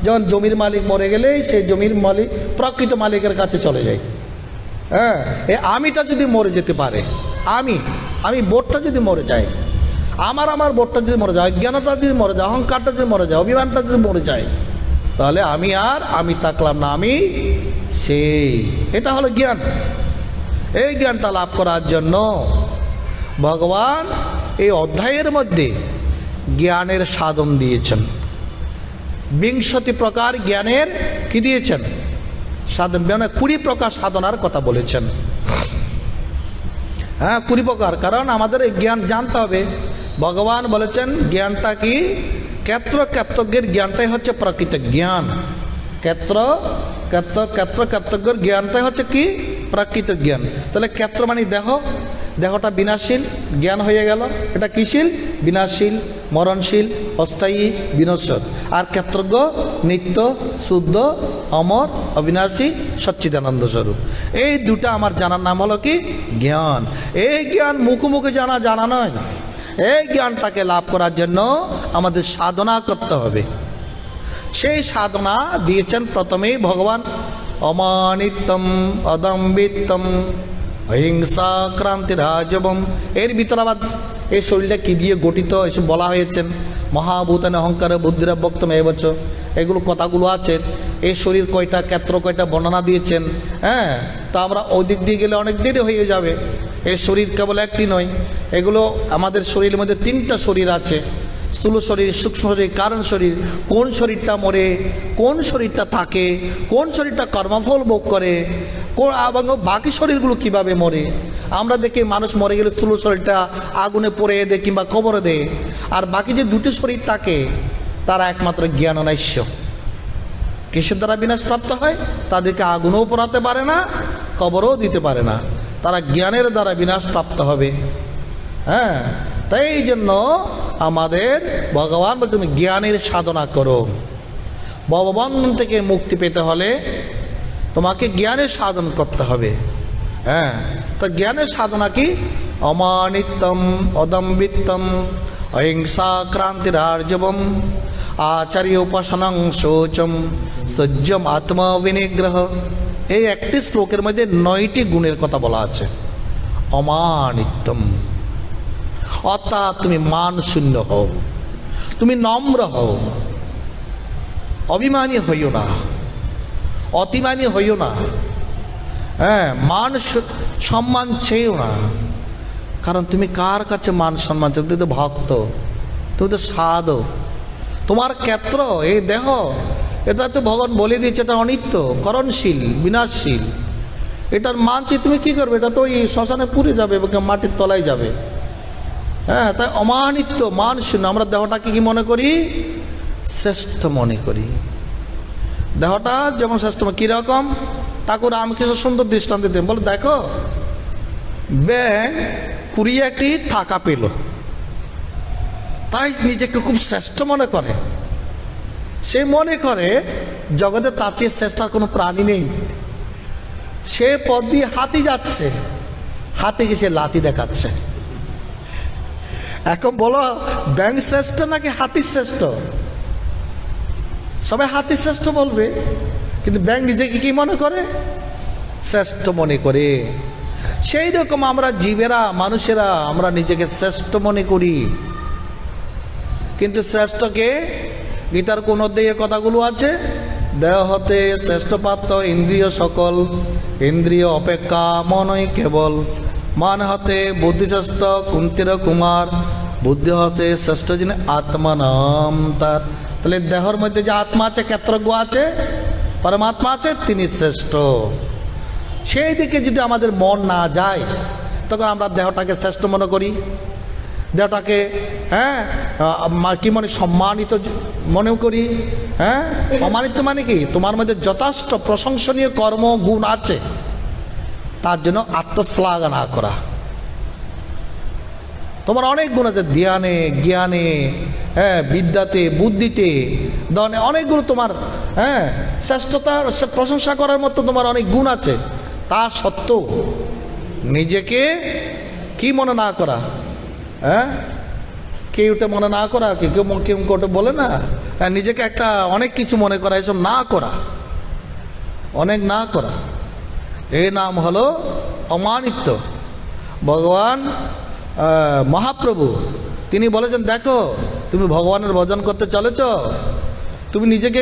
যেমন জমির মালিক মরে গেলে সেই জমির মালিক প্রকৃত মালিকের কাছে চলে যায়। হ্যাঁ, এই আমিটা যদি মরে যেতে পারে, আমি বোধটা যদি মরে যায়, আমার বোধটা যদি মরে যায়, অজ্ঞানতা যদি মরে যায়, অহংকারটা যদি মরে যায়, অভিমানটা যদি মরে যায়, তাহলে আমি থাকলাম না, আমি সেই। এটা হলো জ্ঞান। এই জ্ঞানটা লাভ করার জন্য ভগবান এই অধ্যায়ের মধ্যে জ্ঞানের সাধন দিয়েছেন। 20 প্রকার জ্ঞানের কি দিয়েছেন? সাধন, মানে 20 প্রকার সাধনার কথা বলেছেন। হ্যাঁ, 20 প্রকার, কারণ আমাদের এই জ্ঞান জানতে হবে। ভগবান বলেছেন জ্ঞানটা কি? ক্ষেত্রজ্ঞের জ্ঞানটাই হচ্ছে প্রকৃত জ্ঞান। ক্ষেত্রজ্ঞের জ্ঞানটাই হচ্ছে কি? প্রকৃত জ্ঞান। তাহলে ক্ষেত্র মানে দেহটা বিনাশীল জ্ঞান হয়ে গেল। এটা কিশীল? বিনাশীল, মরণশীল, অস্থায়ী, বিনশ্বর। আর ক্ষেত্রজ্ঞ নিত্য, শুদ্ধ, অমর, অবিনাশী, সচ্চিদানন্দ স্বরূপ। এই দুটা আমার জানার নাম হলো কি? জ্ঞান। এই জ্ঞান মুখে জানা নয়। এই জ্ঞানটাকে লাভ করার জন্য আমাদের সাধনা করতে হবে। সেই সাধনা দিয়েছেন প্রথমেই ভগবান। অমানিত্যম অদম্বিত্যম অহিংসা ক্রান্তিরাজবম। এর ভিতরে আবার এই শরীরটা কি দিয়ে গঠিত এসব বলা হয়েছেন। মহাভূতানে অহংকার বুদ্ধিরা বক্তম এবছ, এগুলো কথাগুলো আছে। এই শরীর কয়টা, ক্ষেত্র কয়টা বর্ণনা দিয়েছেন। হ্যাঁ, তো আমরা ওই দিক দিয়ে গেলে অনেক দেরি হয়ে যাবে। এই শরীর কেবল একটি নয়, এগুলো আমাদের শরীরের মধ্যে 3টা শরীর আছে। স্থূল শরীর, সূক্ষ্ম শরীর, কারণ শরীর। কোন শরীরটা মরে, কোন শরীরটা থাকে, কোন শরীরটা কর্মফল ভোগ করে, এবং বাকি শরীরগুলো কিভাবে মরে। আমরা দেখি মানুষ মরে গেলে স্থূল শরীরটা আগুনে পড়ে দেয় কিংবা কবরে দেয়, আর বাকি যে 2টি শরীর থাকে তারা একমাত্র জ্ঞান অনাস্য। কিসের দ্বারা বিনাশ প্রাপ্ত হয়? তাদেরকে আগুনও পোড়াতে পারে না, কবরও দিতে পারে না, তারা জ্ঞানের দ্বারা বিনাশ প্রাপ্ত হবে। হ্যাঁ, তাই এই জন্য আমাদের ভগবান বলে তুমি জ্ঞানের সাধনা করো। ভববন্ধন থেকে মুক্তি পেতে হলে তোমাকে জ্ঞানের সাধন করতে হবে। হ্যাঁ, তা জ্ঞানের সাধনা কি? অমানিত্যম অদম্বিত্যম অহিংসা ক্রান্তিরার্জবম আচার্য উপাসনং শৌচম সজ্জম আত্মবিনিগ্রহ। এই একটি শ্লোকের মধ্যে 9টি গুণের কথা বলা আছে। অমানিত্যম অর্থাৎ তুমি মান শূন্য হও, তুমি নম্র হও, অভিমানী হইও না, অতিমানী হইও না। হ্যাঁ, মান সম্মান চেয়েও না। কারণ তুমি কার কাছে মান সম্মান চাও? তুমি তো ভক্ত, তুমি তো সাধক। তোমার ক্ষেত্র এই দেহ, এটা তো ভগবান বলে দিয়েছে এটা অনিত্য, করণশীল, বিনাশশীল। এটার মান চেয়ে তুমি কী করবে? এটা তো ওই শ্মশানে পুড়ে যাবে, মাটির তলায় যাবে। হ্যাঁ, তাই অমানিত্য, মান শূন্য। আমরা দেহটাকে কি মনে করি? শ্রেষ্ঠ মনে করি। দেহটা যেমন শ্রেষ্ঠ, কীরকম? ঠাকুর রামকৃষ্ণ সুন্দর দৃষ্টান্ত দেন, বলে দেখো ব্যাঙ কুড়িয়ে একটি টাকা পেল, তাই নিজেকে খুব শ্রেষ্ঠ মনে করে। সে মনে করে জগতে তার চেয়ে শ্রেষ্ঠ আর কোনো প্রাণী নেই। সে পথ দিয়ে হাতি যাচ্ছে, হাতিকে সে লাঠি দেখাচ্ছে। এখন বলো ব্যাঙ শ্রেষ্ঠ নাকি হাতি শ্রেষ্ঠ? সবাই হাতি শ্রেষ্ঠ বলবে, কিন্তু ব্যাঙ নিজেকে কি মনে করে? শ্রেষ্ঠ মনে করে। সেই রকম আমরা জীবেরা, মানুষেরা, আমরা নিজেকে শ্রেষ্ঠ মনে করি। কিন্তু শ্রেষ্ঠকে গীতার কোন অধ্যায়ে কথাগুলো আছে? দেহ হতে শ্রেষ্ঠ পাত্র ইন্দ্রিয় সকল, ইন্দ্রিয় অপেক্ষা মনই কেবল। মান হতে বুদ্ধিশ্রেষ্ঠ কুন্তির কুমার, বুদ্ধি হতে শ্রেষ্ঠ যিনি আত্মানাম তার। তাহলে দেহর মধ্যে যে আত্মা আছে, ক্ষেত্রজ্ঞ আছে, পরমাত্মা আছে, তিনি শ্রেষ্ঠ। সেই দিকে যদি আমাদের মন না যায় তখন আমরা দেহটাকে শ্রেষ্ঠ মনে করি, দেহটাকে কি মানে সম্মানিত মনে করি। অমানিত মানে কি? তোমার মধ্যে যথেষ্ট প্রশংসনীয় কর্ম গুণ আছে, তার জন্য আত্মশ্লাঘা না করা। তোমার অনেক গুণ আছে, ধ্যানে, জ্ঞানে, বিদ্যাতে, বুদ্ধিতে, দনে, অনেকগুলো তোমার শ্রেষ্ঠতার প্রশংসা করার মতো তোমার অনেক গুণ আছে। তা সত্ত্বেও নিজেকে কি মনে না করা, কেউটা মনে না করা, কেউ কোটা বলে না, নিজেকে একটা অনেক কিছু মনে করা, এসব না করা, অনেক না করা, এই নাম হলো অমানিত্য। ভগবান মহাপ্রভু তিনি বলেছেন, দেখো তুমি ভগবানের ভজন করতে চলেছ, তুমি নিজেকে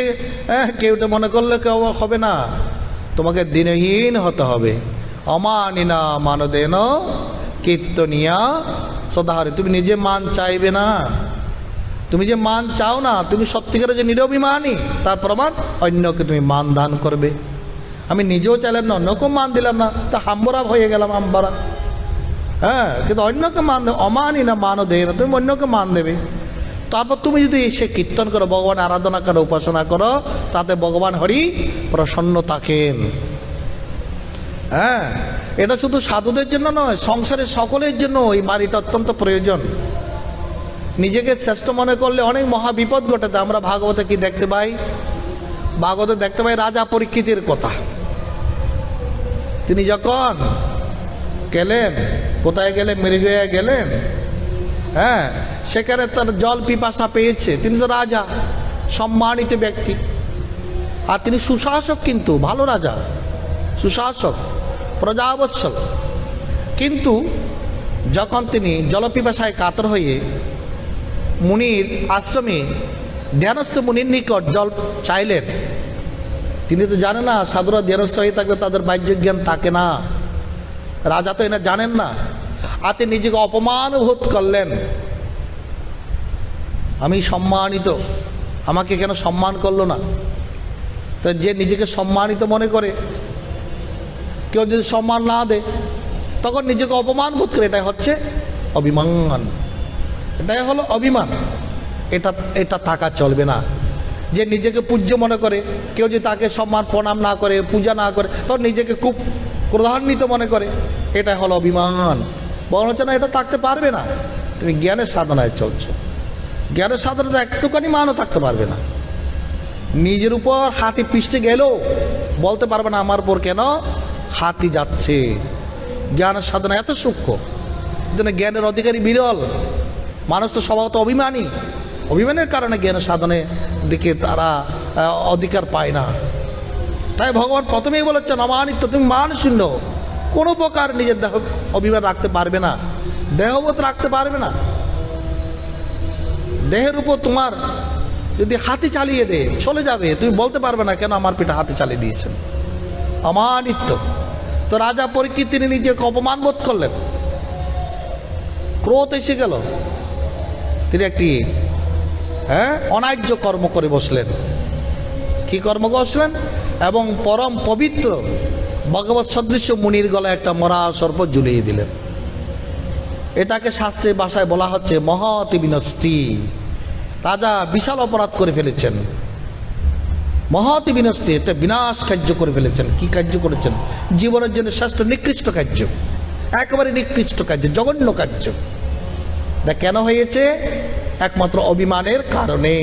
কেউটা মনে করলে কেউ হবে না, তোমাকে দিনহীন হতে হবে। অমানিনা মানদেন কীর্তনিয়া সদাহারে। তুমি নিজে মান চাইবে না, তুমি যে মান চাও না, তুমি সত্যিকারে যে নিরভিমানী তার প্রমাণ অন্যকে তুমি মান দান করবে। আমি নিজেও চাইলাম না, অন্যকেও মান দিলাম না, তা হাম্বরা হয়ে গেলাম, হাম্বরা। কিন্তু অন্যকে মান দেবে, অমানি না মানও দেয় না, তুমি অন্যকে মান দেবে। তারপর তুমি যদি এসে কীর্তন করো, ভগবান আরাধনা করো, উপাসনা করো, তাতে ভগবান হরি প্রসন্ন থাকেন। এটা শুধু সাধুদের জন্য নয়, সংসারের সকলের জন্য এই বাড়িটা অত্যন্ত প্রয়োজন। নিজেকে শ্রেষ্ঠ মনে করলে অনেক মহা বিপদ ঘটেছে। আমরা ভাগবতে কি দেখতে পাই? ভাগবতে দেখতে পাই রাজা পরীক্ষিতের কথা। তিনি যখন গেলেন, কোথায় গেলেন? মৃগয়া গেলেন। সেখানে তার জল পিপাসা পেয়েছে। তিনি তো রাজা, সম্মানিত ব্যক্তি, আর তিনি সুশাসক, কিন্তু ভালো রাজা, সুশাসক, প্রজাবৎসল। কিন্তু যখন তিনি জলপিপাসায় কাতর হয়ে মুনির আশ্রমে ধ্যানস্থ মুনির নিকট জল চাইলেন, তিনি তো জানেন না সাধুরা ধ্যানস্থ হয়ে থাকলে তাদের বাহ্য জ্ঞান থাকে না, রাজা তো এনা জানেন না। আর তিনি নিজেকে অপমান বোধ করলেন, আমি সম্মানিত, আমাকে কেন সম্মান করলো না? তো যে নিজেকে সম্মানিত মনে করে, কেউ যদি সম্মান না দেয় তখন নিজেকে অপমান বোধ করে, এটাই হচ্ছে অভিমান, এটাই হলো অভিমান। এটা থাকা চলবে না। যে নিজেকে পূজ্য মনে করে, কেউ যদি তাকে সম্মান প্রণাম না করে, পূজা না করে, তখন নিজেকে খুব ক্রোধান্বিত মনে করে, এটাই হলো অভিমান। বলা হচ্ছে না, এটা থাকতে পারবে না। তুমি জ্ঞানের সাধনায় চলছো, জ্ঞানের সাধনাতে একটুখানি মানও থাকতে পারবে না। নিজের উপর হাতি পিষ্টে গেলেও বলতে পারবে না আমার উপর কেন হাতি যাচ্ছে। জ্ঞানের সাধনা এত সূক্ষ্ম, জ্ঞানের অধিকারী বিরল। মানুষ তো স্বভাবত অভিমানী, অভিমানের কারণে জ্ঞানের সাধনের দিকে তারা অধিকার পায় না। তাই ভগবান প্রথমেই বলেছেন অমানিত্য, তুমি মান শূন্য, কোনো প্রকার নিজের দেহ অভিমান রাখতে পারবে না, দেহবোধ রাখতে পারবে না। দেহের উপর তোমার যদি হাতি চালিয়ে দে চলে যাবে, তুমি বলতে পারবে না কেন আমার পিঠে হাতি চালিয়ে দিয়েছেন। অমানিত্য। তো রাজা পরীক্ষিত তিনি নিজেকে অপমান বোধ করলেন, ক্রোধ এসে গেল, তিনি একটি অন্যায্য কর্ম করে বসলেন। কি কর্ম বসলেন? এবং পরম পবিত্র ভগবৎ সদৃশ্য মুনির গলায় একটা মরা সর্প ঝুলিয়ে দিলেন। এটাকে শাস্ত্রের ভাষায় বলা হচ্ছে মহতি বিনষ্টি। রাজা বিশাল অপরাধ করে ফেলেছেন, মহতি বিনষ্টি, একটা বিনাশ কার্য করে ফেলেছেন। কি কার্য করেছেন? জীবনের জন্য শ্রেষ্ঠ নিকৃষ্ট কার্য, একেবারে নিকৃষ্ট কার্য, জঘন্য কার্য। তা কেন হয়েছে? একমাত্র অভিমানের কারণে।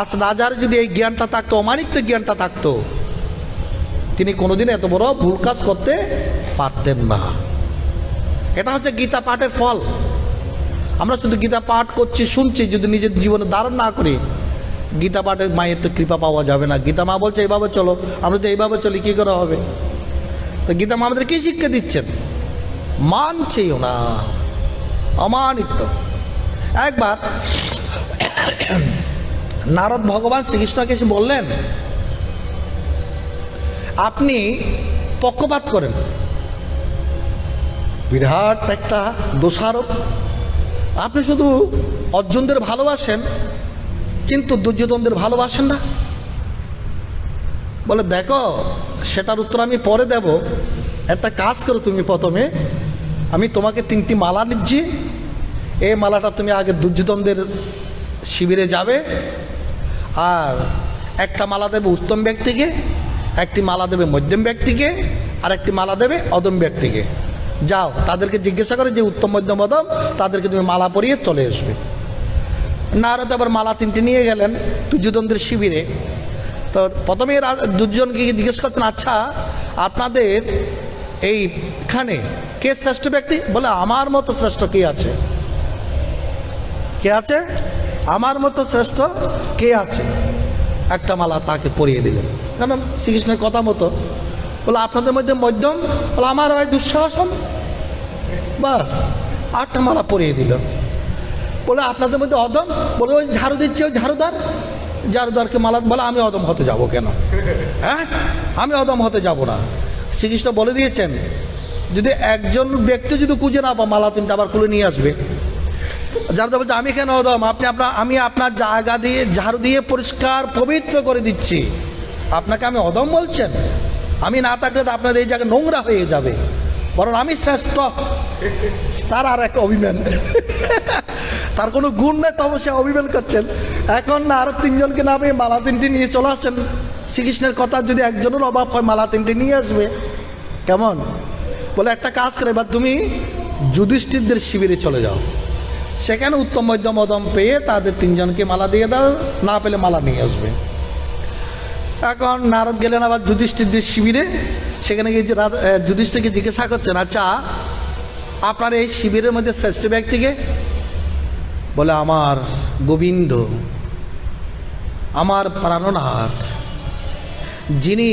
আজ রাজার যদি এই জ্ঞানটা থাকতো, অমানিত্য জ্ঞানটা থাকতো, তিনি কোনোদিন এত বড় ভুল কাজ করতে পারতেন না। এটা হচ্ছে গীতা পাঠের ফল। আমরা শুধু গীতা পাঠ করছি, শুনছি, যদি নিজের জীবনে ধারণ না করি, গীতা পাঠের মায়ের তো কৃপা পাওয়া যাবে না। গীতা মা বলছে এইভাবে চলো, আমরা তো এইভাবে চলি, কী করে হবে? তো গীতা মা আমাদের কী শিক্ষা দিচ্ছেন? মানছেও না, অমানিত্য। একবার নারদ ভগবান শ্রীকৃষ্ণকে এসে বললেন, আপনি পক্ষপাত করেন, বিরাট একটা দোষারোপ। আপনি শুধু অর্জুনদের ভালোবাসেন কিন্তু দুর্যোধনদের ভালোবাসেন না? বলে দেখো সেটার উত্তর আমি পরে দেব, একটা কাজ করো তুমি, প্রথমে আমি তোমাকে 3টি মালা নিচ্ছি, এই মালাটা তুমি আগে দুর্যোধনদের শিবিরে যাবে, আর একটা মালা দেবে উত্তম ব্যক্তিকে, একটি মালা দেবে মধ্যম ব্যক্তিকে, আর একটি মালা দেবে অদম ব্যক্তিকে। যাও তাদেরকে জিজ্ঞাসা করে যে উত্তম মধ্যম অদম, তাদেরকে তুমি মালা পরিয়ে চলে আসবে। নারদ আবার মালা 3টি নিয়ে গেলেন দুর্যোধনদের শিবিরে। তো প্রথমে দুর্যোধনকে জিজ্ঞেস করতেন, আচ্ছা আপনাদের এইখানে কে শ্রেষ্ঠ ব্যক্তি? বলে আমার মতো শ্রেষ্ঠ কে আছে? কে আছে? আমার মতো শ্রেষ্ঠ কে আছে? একটা মালা তাকে পরিয়ে দিলেন, কেন শ্রীকৃষ্ণের কথা মতো। বলে আপনাদের মধ্যে মধ্যম? বলে আমার ভাই দুঃসাহসন। বাস 8টা মালা পরিয়ে দিল। বলে আপনাদের মধ্যে অদম? বলে ওই ঝাড়ু দিচ্ছে ওই ঝাড়ুদারকে মালা। বলে আমি অদম হতে যাব কেন? হ্যাঁ, আমি অদম হতে যাব না। শ্রীকৃষ্ণ বলে দিয়েছেন যদি একজন ব্যক্তি যদি খুঁজে না পায় মালা 3টা আবার খুলে নিয়ে আসবে। ঝাড়ুদার বলছে আমি কেন অদম? আমি আপনার জায়গা দিয়ে ঝাড়ু দিয়ে পরিষ্কার পবিত্র করে দিচ্ছি, আপনাকে আমি অদম বলছেন? আমি না থাকলে তো আপনাদের এই জায়গা নোংরা হয়ে যাবে, বরং আমি শ্রেষ্ঠ। তার আর এক অভিমান, তার কোনো গুণ নেই, তবে সে অভিমান করছেন। এখন আরো 3জনকে না পেয়ে মালা 3টি নিয়ে চলে আসেন। শ্রীকৃষ্ণের কথা যদি একজনের অভাব হয় মালা 3টি নিয়ে আসবে, কেমন? বলে একটা কাজ করে, এবার তুমি যুধিষ্ঠিরদের শিবিরে চলে যাও, সেখানে উত্তম মধ্যম অদম পেয়ে তাদের 3জনকে মালা দিয়ে দাও, না পেলে মালা নিয়ে আসবে। এখন নারদ গেলেন আবার যুধিষ্ঠিরদের শিবিরে। সেখানে গিয়ে যুধিষ্ঠিরকে জিজ্ঞাসা করছেন, আচ্ছা আপনার এই শিবিরের মধ্যে শ্রেষ্ঠ ব্যক্তিকে? বলে আমার গোবিন্দ, আমার প্রাণনাথ, যিনি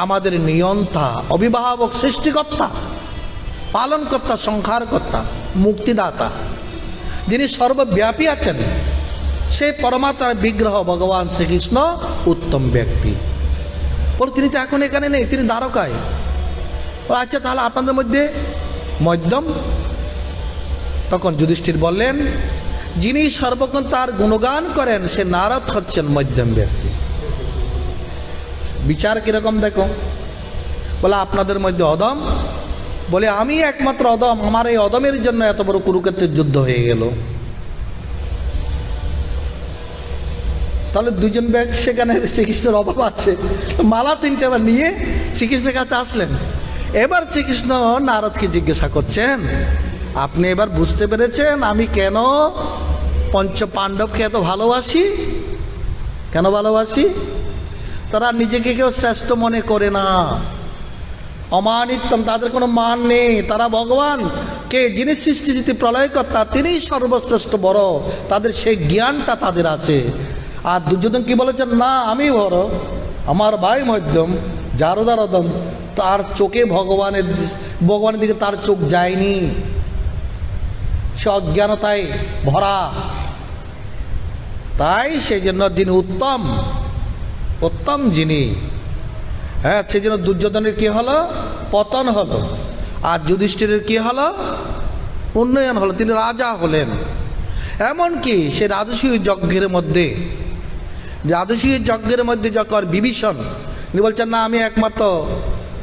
আমাদের নিয়ন্তা, অভিভাবক, সৃষ্টিকর্তা, পালনকর্তা, সংহারকর্তা, মুক্তিদাতা, যিনি সর্বব্যাপী আছেন, সেই পরমাত্মার বিগ্রহ ভগবান শ্রীকৃষ্ণ উত্তম ব্যক্তি। বলে তিনি তো এখন এখানে নেই, তিনি দ্বারকায়। আচ্ছা তাহলে আপনাদের মধ্যে মধ্যম? তখন যুধিষ্ঠির বললেন যিনি সর্বক্ষণ তার গুণগান করেন সে নারদ হচ্ছেন মধ্যম ব্যক্তি। বিচার কিরকম দেখো। বলে আপনাদের মধ্যে অদম? বলে আমি একমাত্র অদম, আমার এই অদমের জন্য এত বড় কুরুক্ষেত্রের যুদ্ধ হয়ে গেল। তাহলে 2জন ব্যক্তি সেখানে শ্রীকৃষ্ণের অভাব আছে। মালা 3টে আবার নিয়ে শ্রীকৃষ্ণের কাছে আসলেন। এবার শ্রীকৃষ্ণ নারদকে জিজ্ঞাসা করছেন, আপনি এবার বুঝতে পেরেছেন আমি কেন পঞ্চপাণ্ডবকে এত ভালোবাসি? কেন ভালোবাসি? তারা নিজেকে কেউ শ্রেষ্ঠ মনে করে না, অমানিত্যম, তাদের কোনো মান নেই। তারা ভগবান কে যিনি সৃষ্টি প্রলয়কর্তা তিনিই সর্বশ্রেষ্ঠ বড়, তাদের সেই জ্ঞানটা তাদের আছে। আর দুর্যোধন কি বলেছেন, না আমি বড়, আমার ভাই মধ্যম, ঝাড়ুদার অদম, তার চোখে ভগবানের দিকে তার চোখ যায়নি, সে অজ্ঞানতায় ভরা। তাই সেই জন্য যিনি উত্তম যিনি, হ্যাঁ, সেই জন্য দুর্যোধনের কি হলো? পতন হলো। আর যুধিষ্ঠিরের কি হলো? উন্নয়ন হলো, তিনি রাজা হলেন। এমনকি সে রাজসূয় যজ্ঞের মধ্যে যখন বিভীষণ বলছেন না আমি একমাত্র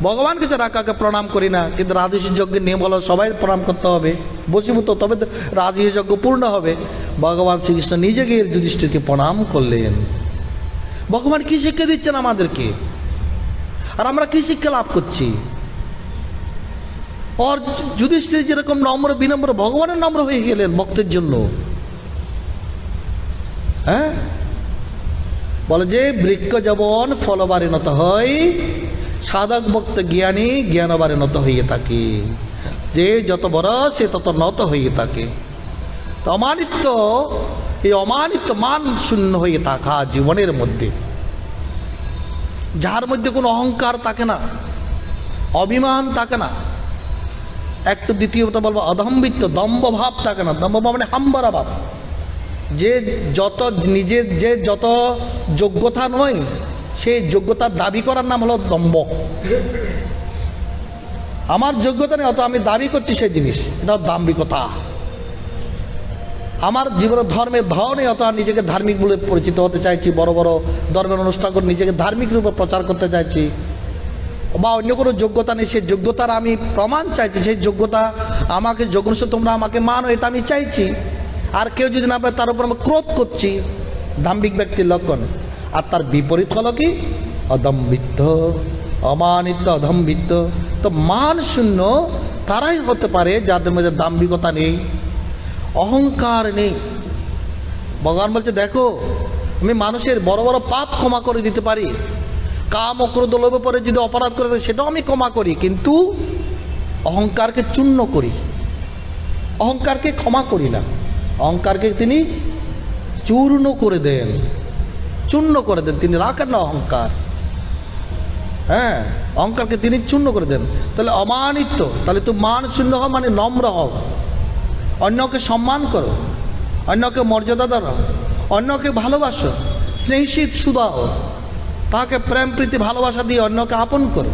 ভগবানকে ছাড়া কাকে প্রণাম করি না, কিন্তু রাজসূয় যজ্ঞের নিয়ম হলো সবাই প্রণাম করতে হবে, বশীভূত, তবে রাজসূয় যজ্ঞ পূর্ণ হবে। ভগবান শ্রীকৃষ্ণ নিজে গিয়ে যুধিষ্ঠিরকে প্রণাম করলেন। ভগবান কি শিক্ষা দিচ্ছেন আমাদেরকে, আর আমরা কি শিক্ষা লাভ করছি? আর যুধিষ্ঠির যেরকম নম্র বিনম্র, ভগবানের নম্র হয়ে গেলেন ভক্তের জন্য। হ্যাঁ, বলে যে বৃক্ষ যেমন ফলবারে নত হয়, সাধক ভক্ত জ্ঞানী জ্ঞানবারে নত হয়ে থাকে। যে যত বড় সে তত নত হয়ে থাকে। তো এই অমানিত্য মান শূন্য হয়ে থাকা জীবনের মধ্যে, যার মধ্যে কোনো অহংকার থাকে না, অভিমান থাকে না, একটু দ্বিতীয়ত বলবো অদম্বিত্ব, দম্ভভাব থাকে না। দম্ভভাব মানে হাম্বারা ভাব, যে যত যোগ্যতা নয় সেই যোগ্যতার দাবি করার নাম হলো দম্ভ। আমার যোগ্যতা নেই অত আমি দাবি করছি সেই জিনিস, এটা দাম্ভিকতা। আমার জীবনের ধর্মের ধরনে অত নিজেকে ধার্মিক বলে পরিচিত হতে চাইছি, বড় বড় ধর্মের অনুষ্ঠান করে নিজেকে ধার্মিক রূপে প্রচার করতে চাইছি, বা অন্য কোনো যোগ্যতা নেই, সেই যোগ্যতার আমি প্রমাণ চাইছি, সেই যোগ্যতা আমাকে যোগ্য তোমরা আমাকে মানো, এটা আমি চাইছি। আর কেউ যদি না পারে তার উপর আমি ক্রোধ করছি, দাম্ভিক ব্যক্তির লক্ষণ। আর তার বিপরীত হলো কি? অদম্ভিত্ব, অমানিত্ব, অদম্ভিত্ব। তো মান শূন্য তারাই হতে পারে যাদের মধ্যে দাম্ভিকতা নেই, অহংকার নেই। ভগবান বলছে দেখো, আমি মানুষের বড় বড় পাপ ক্ষমা করে দিতে পারি, কাম ও ক্রোধ লোভে পরে যদি অপরাধ করে থাকে সেটাও আমি ক্ষমা করি, কিন্তু অহংকারকে চূর্ণ করি, অহংকারকে ক্ষমা করি না। অহংকারকে তিনি চূর্ণ করে দেন, চূর্ণ করে দেন, তিনি রাখেন না অহংকার। হ্যাঁ, অহংকারকে তিনি চূর্ণ করে দেন। তাহলে অমানিত্ব, তাহলে তুমি মান শূন্য হও, মানে নম্র হও, অন্যকে সম্মান করো, অন্যকে মর্যাদা দাও, অন্যকে ভালোবাসো, স্নেহশীল সুদাও, তাকে প্রেম প্রীতি ভালোবাসা দিয়ে অন্যকে আপন করো।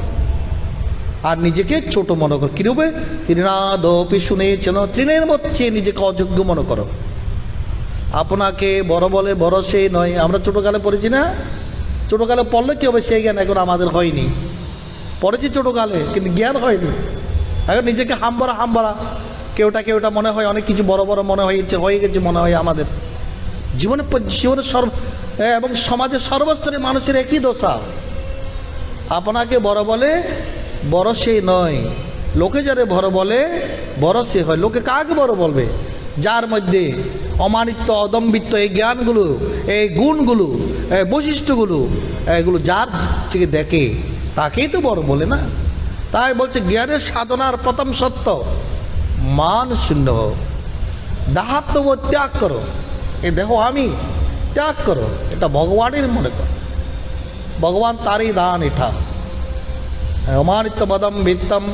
আর নিজেকে ছোট মনে করো, কীরূপে? তৃণাদপি শুনেছেন, তৃণের মধ্যে নিজেকে অযোগ্য মনে করো। আপনাকে বড় বলে বড় সে নয়। আমরা ছোটোকালে পড়েছি না? ছোটোকালে পড়লে কী হবে? সেই জ্ঞান এখন আমাদের হয়নি। পড়েছি ছোটোকালে, কিন্তু জ্ঞান হয়নি। এখন নিজেকে হামবড়া হামবড়া, কেউটা মনে হয় অনেক কিছু বড় বড় মনে হয়ে গেছে মনে হয় আমাদের জীবনের এবং সমাজের সর্বস্তরের মানুষের একই দশা। আপনাকে বড় বলে বড় সে নয়, লোকে যারে বড় বলে বড় সে হয়। লোকে কাকে বড় বলবে? যার মধ্যে অমানিত্ব, অদম্ভিত্ব, এই জ্ঞানগুলো, এই গুণগুলো, এই বৈশিষ্ট্যগুলো, এগুলো যার থেকে দেখে তাকেই তো বড় বলে না। তাই বলছে জ্ঞানের সাধনার প্রথম সত্য মান শূন্য হও, দাহাত্মবোধ ত্যাগ করো। এ দেখো আমি ত্যাগ করো, এটা ভগবানের মনে করো, ভগবান তারই দান এটা। অমানিত্য বদম বিত্তম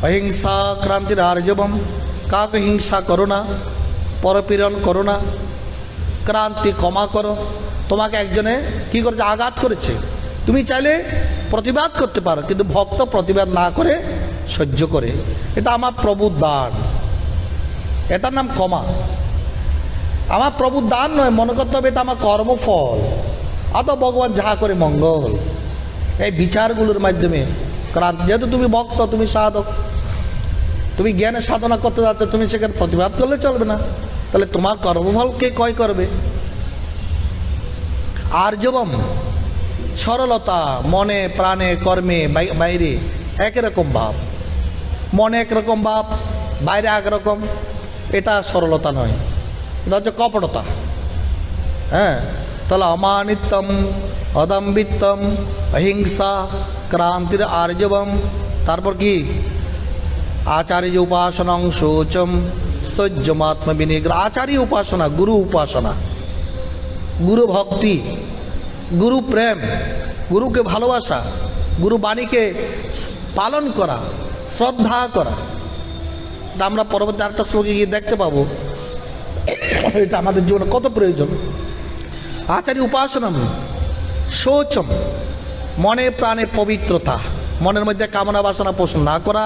অহিংসা ক্রান্তির আর্জবম, কাকে হিংসা করো না, পরপীড়ন করো না, ক্রান্তি ক্ষমা করো। তোমাকে একজনে কি করেছে? আঘাত করেছে, তুমি চাইলে প্রতিবাদ করতে পারো, কিন্তু ভক্ত প্রতিবাদ না করে সহ্য করে। এটা আমার প্রভুর দান, এটার নাম ক্ষমা। আমার প্রভুর দান নয়, মনে করতে হবে এটা আমার কর্মফল। অত ভগবান যাহা করে মঙ্গল, এই বিচারগুলোর মাধ্যমে ক্রান্তি। যেহেতু তুমি ভক্ত, তুমি সাধক, তুমি জ্ঞানের সাধনা করতে যাচ্ছ, তুমি সেখানে প্রতিবাদ করলে চলবে না। তাহলে তোমার কর্মফলকে কয় করবে? আর্জবম, সরলতা, মনে প্রাণে কর্মে বাইরে একরকম ভাব। মনে একরকম ভাব, বাইরে একরকম, এটা সরলতা নয়, এটা হচ্ছে কপটতা। হ্যাঁ, তাহলে অমানিত্যম, অদম্বিত্তম, অহিংসা, ক্রান্তির আর্জবম। তারপর কি? আচার্য উপাসনং শোচম সৌজ্যমাত্ম বিনিগ্রহ। আচার্য উপাসনা, গুরু উপাসনা, গুরু ভক্তি, গুরু প্রেম, গুরুকে ভালোবাসা, গুরু বাণীকে পালন করা, শ্রদ্ধা করা। এটা আমরা পরবর্তী আরেকটা শ্লোকে গিয়ে দেখতে পাবো, এটা আমাদের জীবনে কত প্রয়োজন। আচার্য উপাসনম শোচম, মনে প্রাণে পবিত্রতা, মনের মধ্যে কামনা বাসনা পোষণ না করা,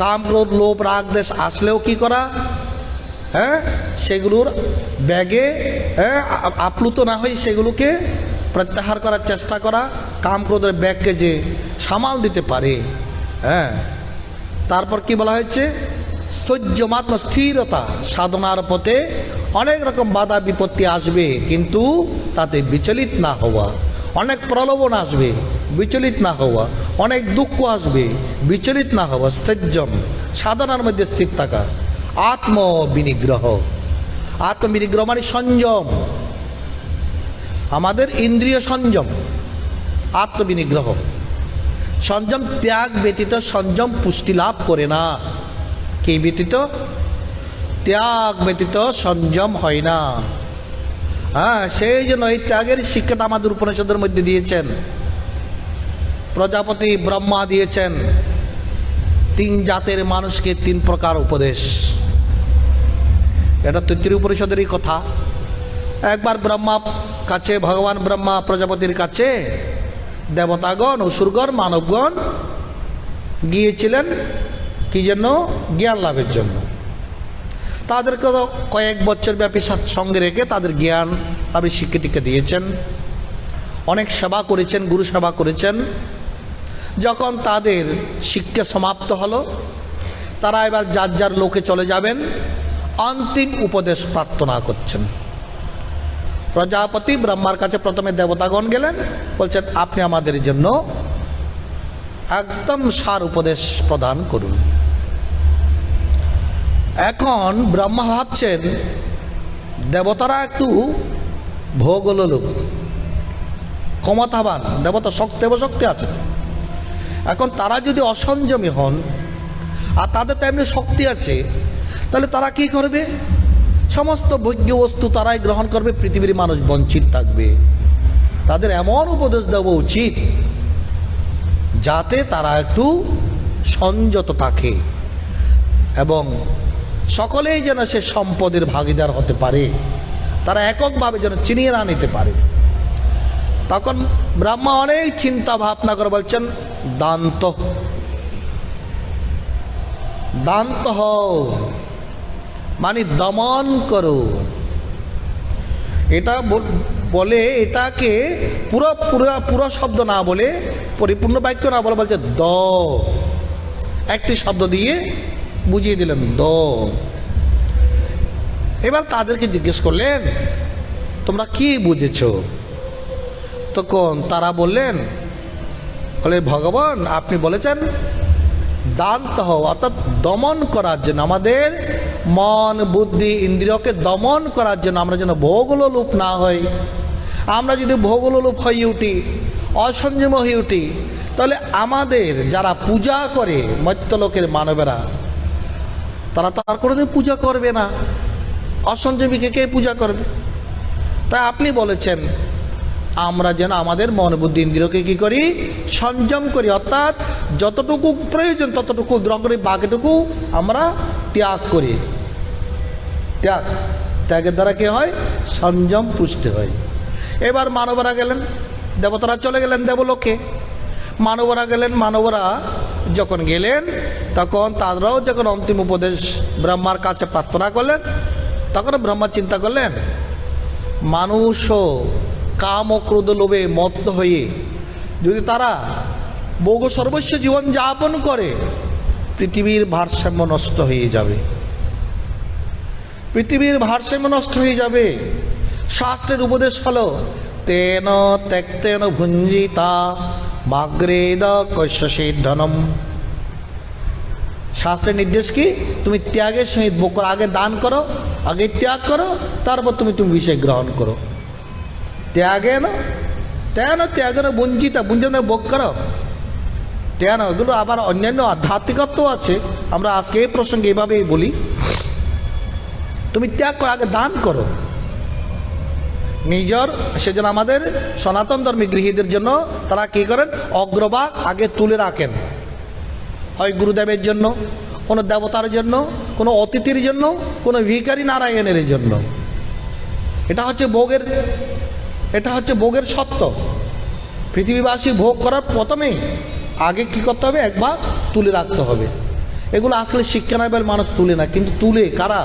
কাম ক্রোধ লোভ রাগ দেশ আসলেও কি করা? হ্যাঁ, সেগুলোর ব্যাগে আপ্লুত না হয়ে সেগুলোকে প্রত্যাহার করার চেষ্টা করা, কাম ক্রোধের ব্যাগকে যে সামাল দিতে পারে। হ্যাঁ, তারপর কি বলা হয়েছে? সহ্যমাত্ম, স্থিরতা। সাধনার পথে অনেক রকম বাধা বিপত্তি আসবে, কিন্তু তাতে বিচলিত না হওয়া। অনেক প্রলোভন আসবে, বিচলিত না হওয়া। অনেক দুঃখ আসবে, বিচলিত না হওয়া। স্থৈর্যম, সাধনার মধ্যে স্থির থাকা। আত্মবিনিগ্রহ, আত্মবিনিগ্রহ মানে সংযম, আমাদের ইন্দ্রিয় সংযম। আত্মবিনিগ্রহ, সংযম ত্যাগ ব্যতীত সংযম পুষ্টি লাভ করে না। কি ব্যতীত? ত্যাগ ব্যতীত সংযম হয় না। হ্যাঁ, সেই জন্য এই ত্যাগের শিক্ষাটা আমাদের উপনিষদের মধ্যে দিয়েছেন। প্রজাপতি ব্রহ্মা দিয়েছেন 3 জাতের মানুষকে 3 প্রকার উপদেশ। এটা তৈত্তির উপনিষদেরই কথা। একবার ব্রহ্মা কাছে, ভগবান ব্রহ্মা প্রজাপতির কাছে দেবতাগণ, অসুরগণ, মানবগণ গিয়েছিলেন কি জন্য? জ্ঞান লাভের জন্য। তাদেরকে কয়েক বছর ব্যাপী সঙ্গে রেখে তাদের জ্ঞান আপনি শিক্ষা টিক্ষা দিয়েছেন, অনেক সেবা করেছেন, গুরু সেবা করেছেন। যখন তাদের শিক্ষা সমাপ্ত হলো, তারা এবার যার যার লোকে চলে যাবেন, অন্তিম উপদেশ প্রার্থনা করছেন। প্রজাপতি ব্রহ্মার কাছে প্রথমে দেবতাগণ গেলেন, বলছেন আপনি আমাদের জন্য একদম সার উপদেশ প্রদান করুন। এখন ব্রহ্মা ভাবছেন দেবতারা একটু ভোগলোলুপ, ক্ষমতাবান দেবতা, শক্তি আছে। এখন তারা যদি অসংযমী হন আর তাদের তেমনি শক্তি আছে, তাহলে তারা কি করবে? সমস্ত ভোগ্য বস্তু তারাই গ্রহণ করবে, পৃথিবীর মানুষ বঞ্চিত থাকবে। তাদের এমন উপদেশ দেওয়া উচিত যাতে তারা একটু সংযত থাকে এবং সকলেই যেন সে সম্পদের ভাগিদার হতে পারে, তারা এককভাবে যেন চিনিয়ে না নিতে পারে। তখন ব্রহ্মা অনেক চিন্তা ভাবনা করে বলছেন দান্ত দান্ত হও, মানে দমন করো। এটা বলে, এটাকে পুরো শব্দ না বলে, পরিপূর্ণ বাক্য না বলে বলছে দ, একটি শব্দ দিয়ে বুঝিয়ে দিলেন দ। এবার তাদেরকে জিজ্ঞেস করলেন তোমরা কি বুঝেছ? তখন তারা বললেন, বলে ভগবান আপনি বলেছেন দান্ত হও, অর্থাৎ দমন করার জন্য, আমাদের মন বুদ্ধি ইন্দ্রিয়কে দমন করার জন্য, আমরা যেন ভোগলোলুপ না হই। আমরা যদি ভোগলোলুপ হয়ে উঠি, অসংযম হয়ে উঠি, তাহলে আমাদের যারা পূজা করে মর্ত্যলোকের মানবেরা, তারা তো আর কোনোদিন পূজা করবে না। অসংযমীকে কে পূজা করবে? তাই আপনি বলেছেন আমরা যেন আমাদের মন বুদ্ধি ইন্দ্রিয়কে কী করি? সংযম করি, অর্থাৎ যতটুকু প্রয়োজন ততটুকু গ্রহণ করি, বাকিটুকু আমরা ত্যাগ করি। ত্যাগের দ্বারা কী হয়? সংযম পুষ্টি হয়। এবার মানবরা গেলেন, দেবতারা চলে গেলেন দেবলোকে, মানবরা গেলেন। মানবরা যখন গেলেন তখন তারাও যখন অন্তিম উপদেশ ব্রহ্মার কাছে প্রার্থনা করলেন, তখন ব্রহ্মা চিন্তা করলেন মানুষও কাম ও ক্রোধ লোভে মত্ত হয়ে যদি তারা ভোগ সর্বস্ব জীবন যাপন করে, পৃথিবীর ভারসাম্য নষ্ট হয়ে যাবে, পৃথিবীর ভারসাম্য নষ্ট হয়ে যাবে। শাস্ত্রের উপদেশ হলো তেন ত্যক্তেন ভুঞ্জিতা মাগ্রেদ কৈশ্যসের ধনম। শাস্ত্রের নির্দেশ কি? তুমি ত্যাগের সহিত ভোগ করো, আগে দান করো, আগে ত্যাগ করো, তারপর তুমি বিষয় গ্রহণ করো। ত্যাগেন বঞ্চিতা, ভোগ করো, ত্যাগ। এগুলো আবার অন্যান্য আধ্যাত্মিকত্ব আছে, আমরা আজকে এই প্রসঙ্গে এভাবেই বলি। তুমি ত্যাগ করো, আগে দান করো নিজের। সেজন্য আমাদের সনাতন ধর্মী গৃহীদের জন্য তারা কী করেন? অগ্রভাগ আগে তুলে রাখেন, হয় গুরুদেবের জন্য, কোনো দেবতার জন্য, কোনো অতিথির জন্য, কোনো ভিখারি নারায়ণের জন্য। এটা হচ্ছে ভোগের সত্য। পৃথিবীবাসী ভোগ করার প্রথমেই আগে কি করতে হবে? এক ভাগ তুলে রাখতে হবে। এগুলো আসলে শিক্ষা নাই বলে মানুষ তুলে না, কিন্তু তুলে কারা?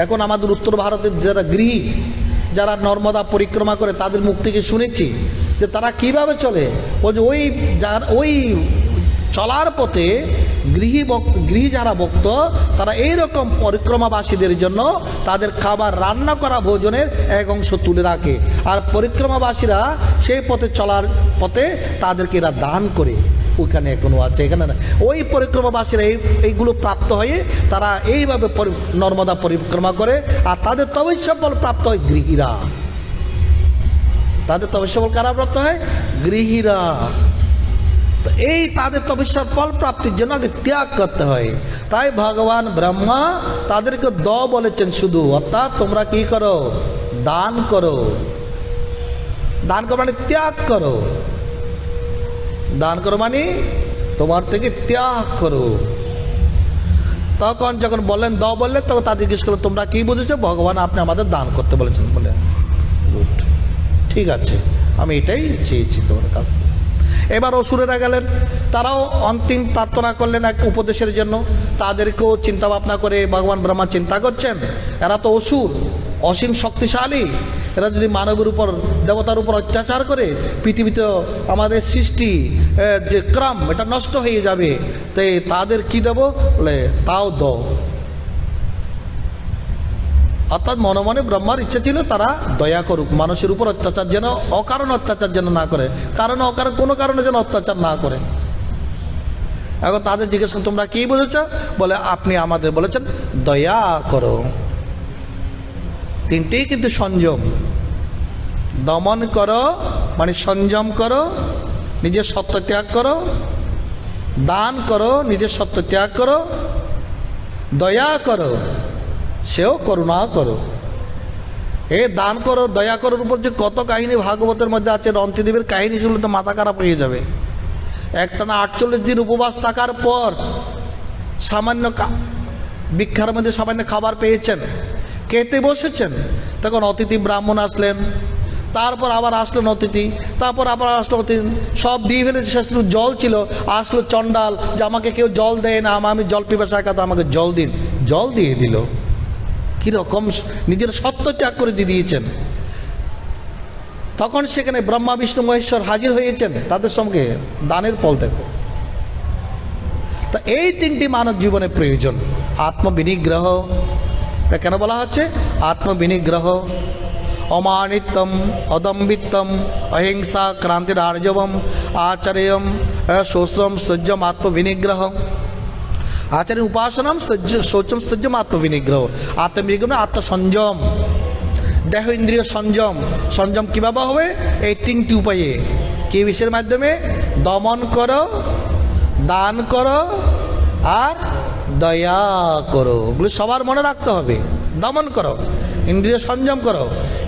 এখন আমাদের উত্তর ভারতের যারা গৃহী, যারা নর্মদা পরিক্রমা করে, তাদের মুখ থেকে শুনেছি যে তারা কিভাবে চলে। ওই চলার পথে গৃহী যারা ভক্ত, তারা এইরকম পরিক্রমাবাসীদের জন্য তাদের খাবার রান্না করা ভোজনের এক অংশ তুলে রাখে, আর পরিক্রমাবাসীরা সেই পথে চলার পথে তাদেরকে এরা দান করে। ওইখানে এখনো আছে, এখানে না। ওই পরিক্রমাবাসীরা এইগুলো প্রাপ্ত হয়ে তারা এইভাবে নর্মদা পরিক্রমা করে, আর তাদের তপস্যা ফল প্রাপ্ত হয় গৃহীরা। তাদের তপস্যা ফল কারা প্রাপ্ত হয়? গৃহীরা। তো এই তাদের তপস্যার ফল প্রাপ্তির জন্য আগে ত্যাগ করতে হয়। তাই ভগবান ব্রহ্মা তাদেরকে বলেছেন শুধু, অর্থাৎ তোমরা কি করো? দান করো। দান করো মানে ত্যাগ করো। দান করো মানে তোমার থেকে ত্যাগ করো। তখন যখন বললেন বললেন, তখন তাদের জিজ্ঞেস করলো তোমরা কি বুঝেছো? ভগবান আপনি আমাদের দান করতে বলেছেন। বলে গুড, ঠিক আছে, আমি এটাই চেয়েছি তোমার কাছ থেকে। এবার অসুরেরা গেলেন, তারাও অন্তিম প্রার্থনা করলেন এক উপদেশের জন্য। তাদেরকেও চিন্তা ভাবনা করে ভগবান ব্রহ্মা চিন্তা করছেন, এরা তো অসুর, অসীম শক্তিশালী, এরা যদি মানবের উপর, দেবতার উপর অত্যাচার করে পৃথিবীতে আমাদের সৃষ্টি যে ক্রম এটা নষ্ট হয়ে যাবে, তাই তাদের কি দেব? বলে তাও দাও। অর্থাৎ মনে মনে ব্রহ্মার ইচ্ছা ছিল তারা দয়া করুক, মানুষের উপর অত্যাচার যেন অকারণ অত্যাচার যেন না করে, কারণ অকারণ কোনো কারণে যেন অত্যাচার না করে। এখন তাদের জিজ্ঞেস করেন তোমরা কি বুঝেছ? বলে আপনি আমাদের বলেছেন দয়া করো। তিনটেই কিন্তু সংযম। দমন করো মানে সংযম করো, নিজের সত্য ত্যাগ করো, দান করো, নিজের সত্য ত্যাগ করো, দয়া করো, সেও করুণা করো। এ দান করো, দয়া করার উপর যে কত কাহিনী ভাগবতের মধ্যে আছে, রন্তিদেবের কাহিনী শুনলে তো মাথা খারাপ হয়ে যাবে। একটানা 48 দিন উপবাস থাকার পর সামান্য ভিক্ষার মধ্যে সামান্য খাবার পেয়েছেন, খেতে বসেছেন, তখন অতিথি ব্রাহ্মণ আসলেন, তারপর আবার আসলেন অতিথি, তারপর আবার আসলো অতিথি, সব দিয়ে ফেলেছে, শেষ জল ছিল, আসলো চণ্ডাল যে আমাকে কেউ জল দেয় না, আমি জল পিপাসা একাতে আমাকে জল দিন, জল দিয়ে দিল। কীরকম নিজের সত্য ত্যাগ করে দিয়ে দিয়েছেন। তখন সেখানে ব্রহ্মা বিষ্ণু মহেশ্বর হাজির হয়েছেন, তাদের সঙ্গে দানের ফল দেখো। তা এই তিনটি মানব জীবনে প্রয়োজন। আত্মবিনিগ্রহ, এটা কেন বলা হচ্ছে? আত্মবিনিগ্রহ, অমানিত্যম, অদম্বিত্তম, অহিংসা, ক্রান্তির আর্জবম, আচার্যম, শোষম, সহ্যম, আত্মবিনিগ্রহ। আচার্য উপাসনম, শৌচম, সহ্যম, আত্মবিনিগ্রহ। আত্মবিনিগ্রহ আত্মসংযম, দেহ ইন্দ্রিয় সংযম। সংযম কীভাবে হবে? এই তিনটি উপায়ে। কী বিষয়ের মাধ্যমে? দমন করো, দান করো আর দয়া করো। ওগুলো সবার মনে রাখতে হবে। দমন করো, ইন্দ্রিয় সংযম করো।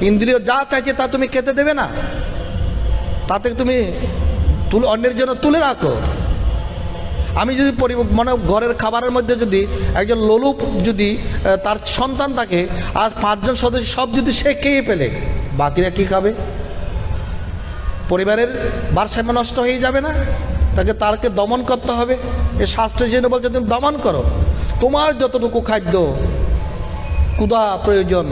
ইন্দ্রিয় যা চাইছে তা তুমি খেতে দেবে না, তাতে তুমি অন্যের জন্য তুলে রাখো। আমি যদি মানে ঘরের খাবারের মধ্যে যদি একজন লোলুপ যদি তার সন্তান থাকে আর 5 জন সদস্য সব যদি সে খেয়ে ফেলে, বাকিরা কি খাবে? পরিবারের ভারসাম্য নষ্ট হয়ে যাবে না? তাকে দমন করতে হবে। এ শাস্ত্রে জেনে বলছে তুমি দমন করো, তোমার যতটুকু খাদ্য ক্ষুধা প্রয়োজন,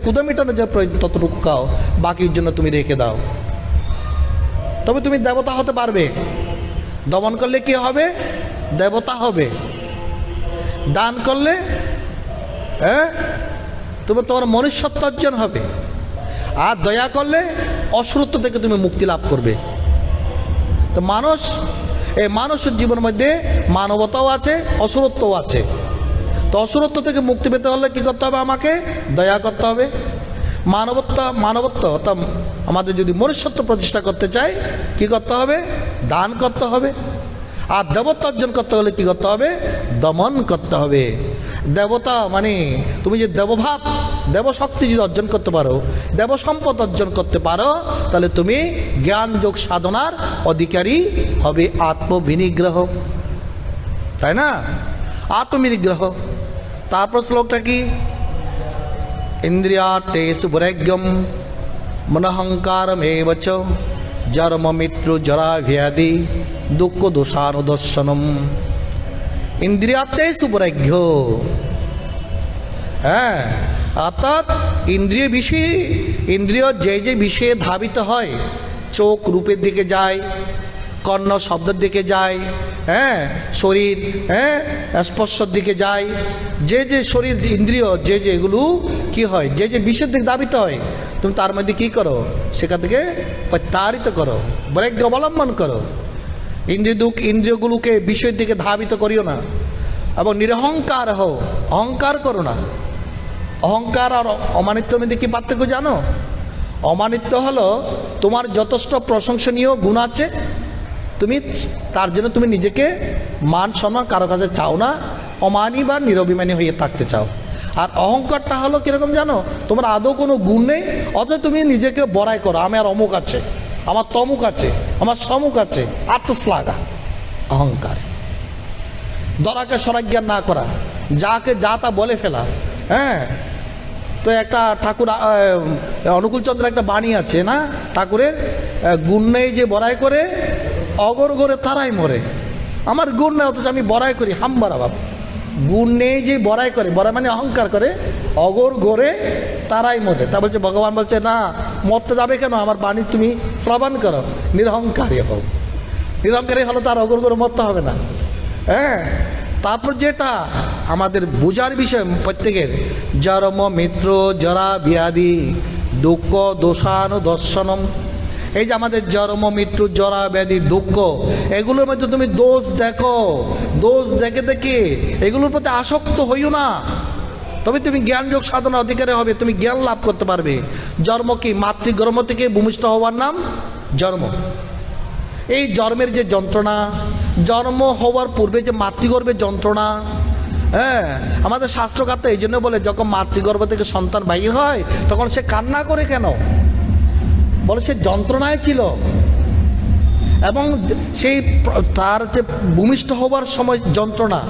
ক্ষুধা মেটানোর জন্য প্রয়োজন ততটুকু খাও, বাকির জন্য তুমি রেখে দাও, তবে তুমি দেবতা হতে পারবে। দমন করলে কি হবে? দেবতা হবে। দান করলে তোমার মনুষ্যত্ব অর্জন হবে। আর দয়া করলে অসুরত্ব থেকে তুমি মুক্তি লাভ করবে। তো এই মানুষের জীবনের মধ্যে মানবতাও আছে, অসুরত্বও আছে। তো অসুরত্ব থেকে মুক্তি পেতে হলে কী করতে হবে? আমাকে দয়া করতে হবে। মানবত্ব অর্থাৎ আমাদের যদি মনুষ্যত্ব প্রতিষ্ঠা করতে চাই কি করতে হবে? দান করতে হবে। আর দেবত্ব অর্জন করতে হলে কী করতে হবে? দমন করতে হবে। দেবতা মানে তুমি যে দেবভাব, দেবশক্তি যদি অর্জন করতে পারো, দেব সম্পদ অর্জন করতে পারো, তাহলে তুমি জ্ঞান যোগ সাধনার অধিকারী হবে। আত্মবিনিগ্রহ, তাই না? আত্মবিনিগ্রহ। তারপর শ্লোকটা কি? ইন্দ্রিয়ার্থেষু বৈরাগ্যম মনহংকারমেব চ জন্ম মৃত্যু জরা ব্যাধি দুঃখ দোষানুদর্শনম। ইন্দ্রিয়ার্থেষু বৈরাগ্য, হ্যাঁ, অর্থাৎ ইন্দ্রিয় যে বিষয়ে ধাবিত হয়, চোখ রূপের দিকে যায়, কর্ণ শব্দের দিকে যায়, হ্যাঁ, শরীর স্পর্শের দিকে যায়, যে শরীর ইন্দ্রিয় যেগুলো কি হয়, যে বিষয়ের দিকে ধাবিত হয়, তুমি তার মধ্যে কী করো? সেখান থেকে প্রত্যাহারিত করো, বৈরাগ্য অবলম্বন করো। ইন্দ্রিয়গুলোকে বিষয়ের দিকে ধাবিত করিও না, এবং নিরহংকার হও, অহংকার করো না। অহংকার আর অমানিত্যের মধ্যে কী পার্থক্য জানো? অমানিত্য হলো তোমার যথেষ্ট প্রশংসনীয় গুণ আছে, তুমি তার জন্য তুমি নিজেকে মান সম্মান কারো কাছে চাও না, অমানী বা নিরভিমানী হয়ে থাকতে চাও। আর অহংকারটা হলো কীরকম জানো? তোমার আদৌ কোনো গুণ নেই, অথচ তুমি নিজেকে বড়াই করো, আমার অমুক আছে, আমার তমুক আছে, আমার সমুক আছে, আত্মশ্লাঘা, অহংকার। দরাকে সরাজ্ঞান না করা, যাকে যা তা বলে ফেলা। হ্যাঁ, তো একটা ঠাকুর অনুকূলচন্দ্র একটা বাণী আছে না ঠাকুরের, গুণ নেই যে বড়াই করে অগর ঘরে তারাই মরে। আমার গুণ নেই অথচ আমি বড়াই করি, হাম্বারা বাপ। গুণ নেই যে বড়াই করে, বড়াই মানে অহংকার করে, অগর ঘরে তারাই মরে। তা বলছে ভগবান বলছে না, মরতে যাবে কেন, আমার বাণী তুমি শ্রবণ করো, নিরহংকারী হও। নিরহংকারী হলে তার অগর ঘরে মরতে হবে না। হ্যাঁ, তারপর যেটা আমাদের বোঝার বিষয় প্রত্যেকের, জন্ম মৃত্যু জরা ব্যাধি দুঃখ দোষানু দর্শনম। এই যে আমাদের জন্ম মৃত্যু জরা ব্যাধি দুঃখ, এগুলোর মধ্যে তুমি দোষ দেখো, দোষ দেখে দেখে এগুলোর প্রতি আসক্ত হইও না, তবে তুমি জ্ঞানযোগ সাধনা অধিকারে হবে, তুমি জ্ঞান লাভ করতে পারবে। জন্ম কি? মাতৃগর্ভ থেকে ভূমিষ্ঠ হওয়ার নাম জন্ম। এই জন্মের যে যন্ত্রণা, জন্ম হওয়ার পূর্বে যে মাতৃগর্ভের যন্ত্রণা, হ্যাঁ, আমাদের শাস্ত্রকার তো এই জন্য বলে যখন মাতৃগর্ভ থেকে সন্তান বাহির হয় তখন সে কান্না করে কেন, বলে সে যন্ত্রণায় ছিল। এবং সেই তার যে ভূমিষ্ঠ হবার সময় যন্ত্রণা,